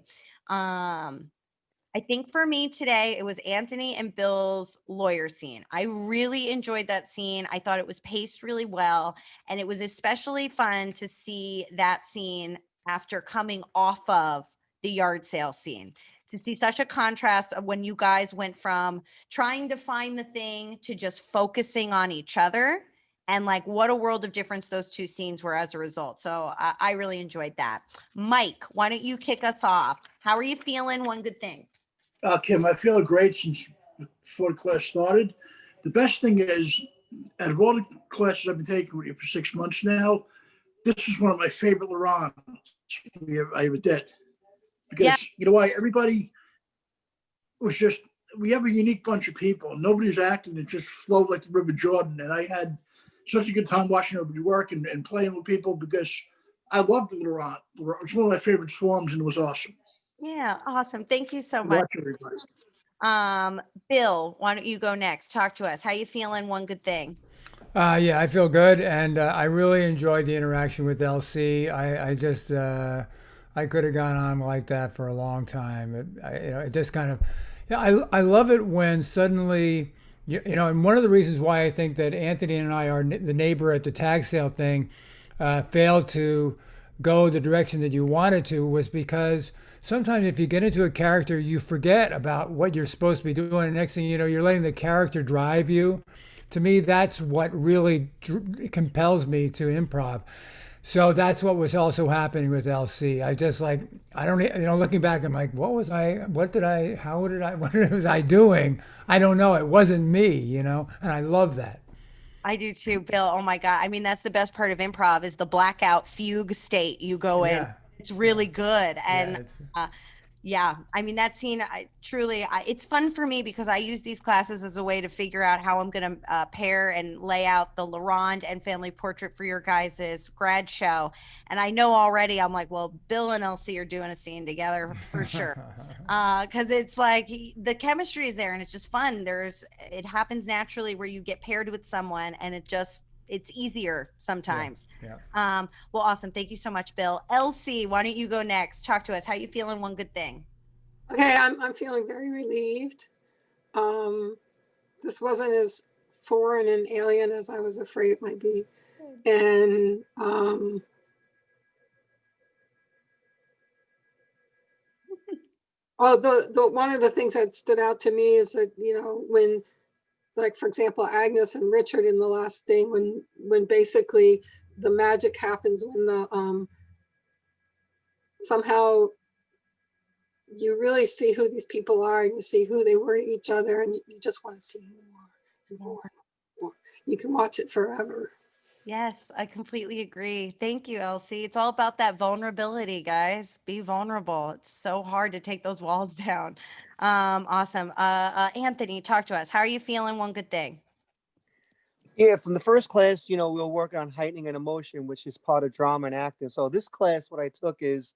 I think for me today, it was Anthony and Bill's lawyer scene. I really enjoyed that scene. I thought it was paced really well. And it was especially fun to see that scene after coming off of the yard sale scene, to see such a contrast of when you guys went from trying to find the thing to just focusing on each other. And like, what a world of difference those two scenes were as a result. So I really enjoyed that. Mike, why don't you kick us off? How are you feeling? One good thing. Kim, I feel great since before the class started. The best thing is, out of all the classes I've been taking with you for 6 months now, this is one of my favorite Laurents I ever did. Because you know why? Everybody was just, we have a unique bunch of people. Nobody's acting. It just flowed like the River Jordan. And I had such a good time watching everybody work and playing with people because I loved the Laurent. It's one of my favorite forms and it was awesome. Yeah, awesome. Thank you so much. Watch everybody. Bill, why don't you go next? Talk to us. How you feeling? One good thing. Yeah, I feel good, and I really enjoyed the interaction with LC. I just I could have gone on like that for a long time. It just kind of, yeah, I love it when suddenly, and one of the reasons why I think that Anthony and I are the neighbor at the tag sale thing failed to go the direction that you wanted to was because sometimes if you get into a character, you forget about what you're supposed to be doing. And next thing you know, you're letting the character drive you. To me, that's what really compels me to improv. So that's what was also happening with LC. I just like, I don't, looking back, I'm like, what was what was I doing? I don't know. It wasn't me, and I love that. I do too, Bill. Oh my God. I mean, that's the best part of improv is the blackout fugue state you go in. It's really good. And yeah, I mean, that scene, it's fun for me because I use these classes as a way to figure out how I'm going to pair and lay out the Laurent and family portrait for your guys' grad show. And I know already, I'm like, well, Bill and Elsie are doing a scene together for sure. Because it's like the chemistry is there and it's just fun. It happens naturally where you get paired with someone and it's easier sometimes. Yeah. Well, awesome. Thank you so much, Bill. Elsie, why don't you go next? Talk to us. How you feeling? One good thing. Okay, I'm feeling very relieved. This wasn't as foreign and alien as I was afraid it might be. And the one of the things that stood out to me is that, when, like, for example, Agnes and Richard in the last thing, when basically the magic happens when the somehow you really see who these people are and you see who they were to each other and you just want to see more and more and more. You can watch it forever. Yes, I completely agree. Thank you, Elsie. It's all about that vulnerability, guys. Be vulnerable. It's so hard to take those walls down. Awesome. Anthony, talk to us. How are you feeling? One good thing. Yeah, from the first class, we'll work on heightening an emotion, which is part of drama and acting. So this class, what I took is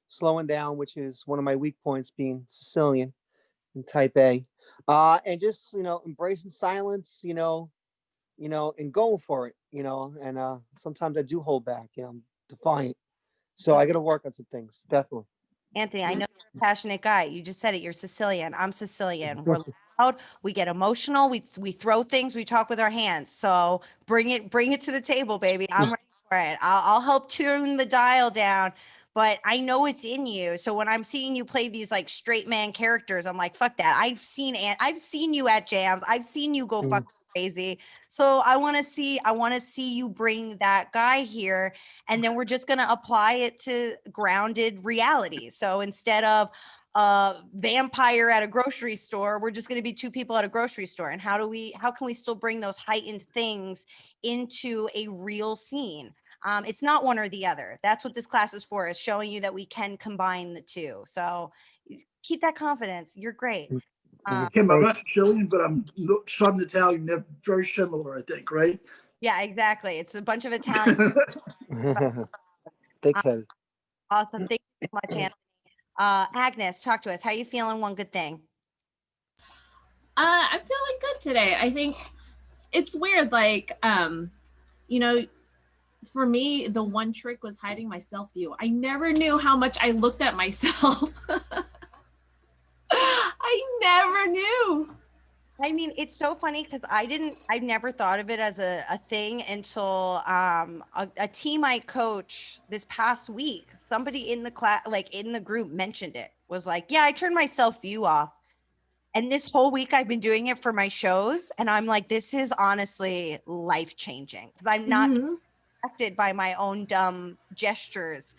slowing down, which is one of my weak points, being Sicilian and type A. And just, embracing silence, and going for it, and sometimes I do hold back, I'm defiant. So I got to work on some things, definitely. Anthony, I know you're a passionate guy. You just said it. You're Sicilian. I'm Sicilian. We're loud. We get emotional. We throw things. We talk with our hands. So bring it to the table, baby. I'm ready for it. I'll help tune the dial down. But I know it's in you. So when I'm seeing you play these like straight man characters, I'm like, fuck that. I've seen you at jams. I've seen you go fucking crazy. So I want to see you bring that guy here. And then we're just going to apply it to grounded reality. So instead of a vampire at a grocery store, we're just going to be two people at a grocery store. And how can we still bring those heightened things into a real scene? It's not one or the other. That's what this class is for, is showing you that we can combine the two. So keep that confidence. You're great. Kim, I'm not Sicilian, but I'm Southern Italian. They're very similar, I think, right? Yeah, exactly. It's a bunch of Italian. Dickhead. Awesome. Thank you so much, Anthony. Agnes, talk to us. How you feeling? One good thing. I'm feeling good today. I think it's weird, like, you know, for me, the one trick was hiding my self view. I never knew how much I looked at myself. I never knew. I mean, it's so funny because I've never thought of it as a thing until a team I coach this past week, somebody in the class, like in the group mentioned it, was like, yeah, I turned my self view off. And this whole week I've been doing it for my shows. And I'm like, this is honestly life changing because I'm not affected by my own dumb gestures.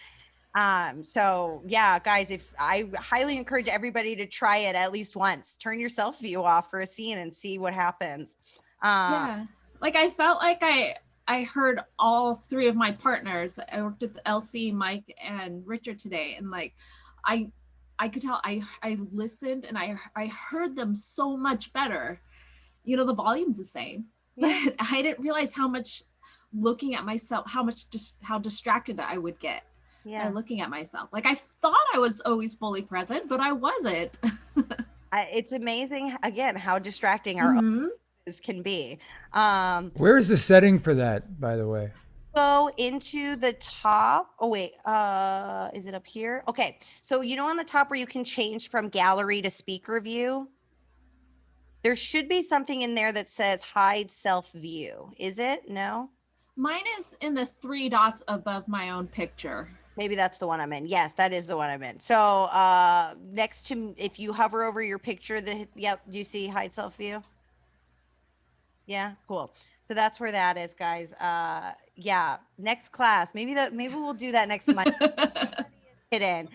So yeah, guys, if I highly encourage everybody to try it at least once, turn your self view off for a scene and see what happens. Yeah. Like I felt like I heard all three of my partners. I worked with Elsie, Mike, and Richard today. And like I could tell I listened and I heard them so much better. You know, the volume's the same. Yeah. But I didn't realize how much looking at myself, how distracted I would get by looking at myself. Like I thought I was always fully present, but I wasn't. It's amazing again how distracting our own can be. Where's the setting for that, by the way? Go into the top. Oh wait, is it up here? Okay, so you know on the top where you can change from gallery to speaker view, there should be something in there that says hide self view. Is it? No. Mine is in the 3 dots above my own picture. Maybe that's the one I'm in. Yes, that is the one I'm in. So next to, if you hover over your picture, yep, do you see hide self view? Yeah, cool. So that's where that is, guys. Yeah, next class. Maybe we'll do that next month. Hidden.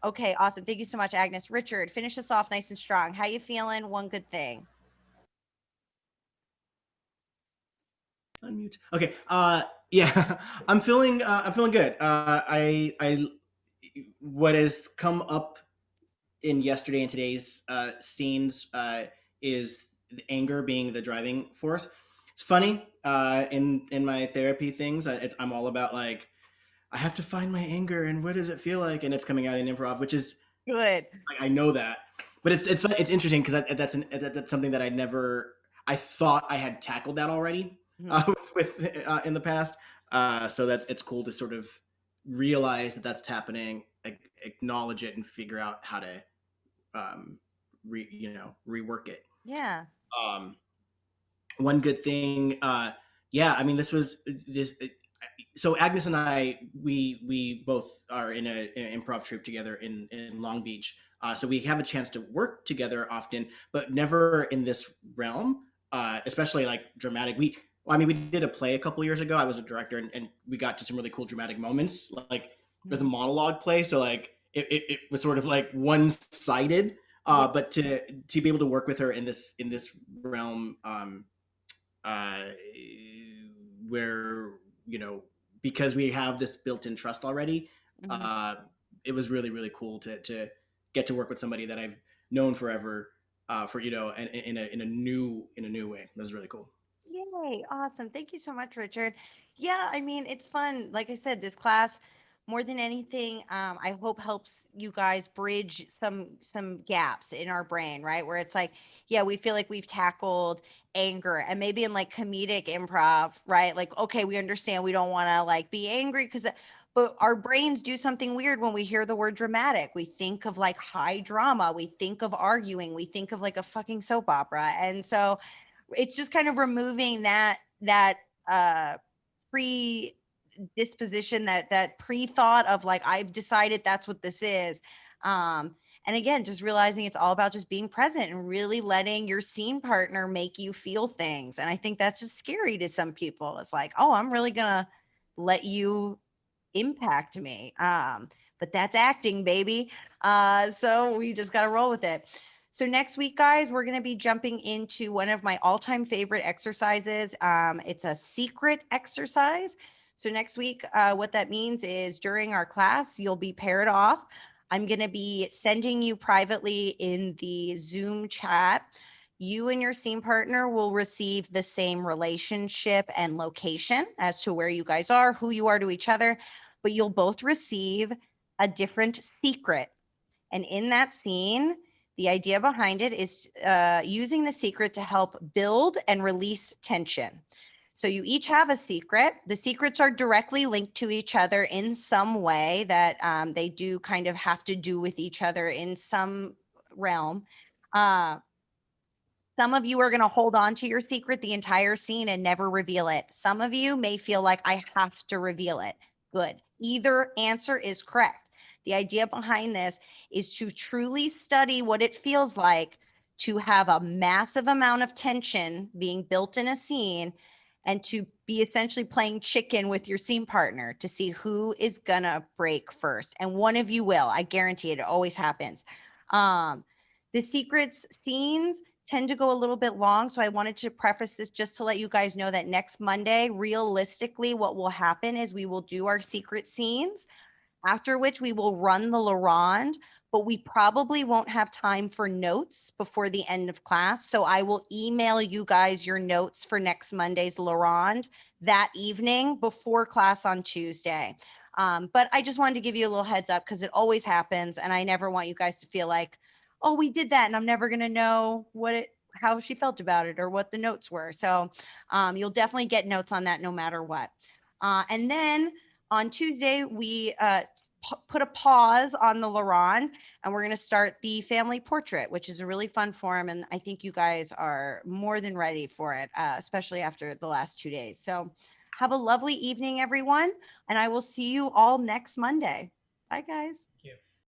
Okay, awesome. Thank you so much, Agnes. Richard, finish us off nice and strong. How you feeling? One good thing. Unmute. Okay. Yeah, I'm feeling good. What has come up in yesterday and today's scenes is the anger being the driving force. It's funny. In my therapy things, I'm all about like I have to find my anger and what does it feel like, and it's coming out in improv, which is good. I know that, but it's interesting because that's something that I thought I had tackled that already with in the past. So it's cool to sort of realize that that's happening, acknowledge it, and figure out how to rework it. Yeah. One good thing, yeah, I mean, so Agnes and I, we both are in an improv troupe together in Long Beach. So we have a chance to work together often, but never in this realm, especially like dramatic. We did a play a couple years ago. I was a director, and we got to some really cool dramatic moments. Like it was a monologue play, so like it was sort of like one-sided. But to be able to work with her in this realm, where because we have this built-in trust already, it was really really cool to get to work with somebody that I've known forever, for and in a new way. It was really cool. Yay, awesome. Thank you so much, Richard. Yeah, I mean, it's fun. Like I said, this class, more than anything, I hope helps you guys bridge some gaps in our brain, right? Where it's like, yeah, we feel like we've tackled anger, and maybe in like comedic improv, right? Like, okay, we understand we don't want to like be angry but our brains do something weird when we hear the word dramatic. We think of like high drama, we think of arguing, we think of like a fucking soap opera. And so it's just kind of removing that predisposition, that pre-thought of like, I've decided that's what this is. And again, just realizing it's all about just being present and really letting your scene partner make you feel things. And I think that's just scary to some people. It's like, oh, I'm really gonna let you impact me. But that's acting, baby. So we just got to roll with it. So next week, guys, we're going to be jumping into one of my all-time favorite exercises. It's a secret exercise. So next week, what that means is during our class, you'll be paired off. I'm going to be sending you privately in the Zoom chat you and your scene partner will receive the same relationship and location as to where you guys are, who you are to each other, but you'll both receive a different secret. And in that scene, the idea behind it is using the secret to help build and release tension. So you each have a secret. The secrets are directly linked to each other in some way that they do kind of have to do with each other in some realm. Some of you are going to hold on to your secret the entire scene and never reveal it. Some of you may feel like I have to reveal it. Good. Either answer is correct. The idea behind this is to truly study what it feels like to have a massive amount of tension being built in a scene and to be essentially playing chicken with your scene partner to see who is gonna break first. And one of you will, I guarantee it, it always happens. The secrets scenes tend to go a little bit long. So I wanted to preface this just to let you guys know that next Monday, realistically, what will happen is we will do our secret scenes, after which we will run the La Ronde, but we probably won't have time for notes before the end of class. So I will email you guys your notes for next Monday's La Ronde that evening before class on Tuesday. But I just wanted to give you a little heads up because it always happens. And I never want you guys to feel like, oh, we did that and I'm never going to know how she felt about it or what the notes were. So you'll definitely get notes on that no matter what. And then on Tuesday, we put a pause on the La Ronde and we're going to start the family portrait, which is a really fun form. And I think you guys are more than ready for it, especially after the last 2 days. So have a lovely evening, everyone. And I will see you all next Monday. Bye, guys.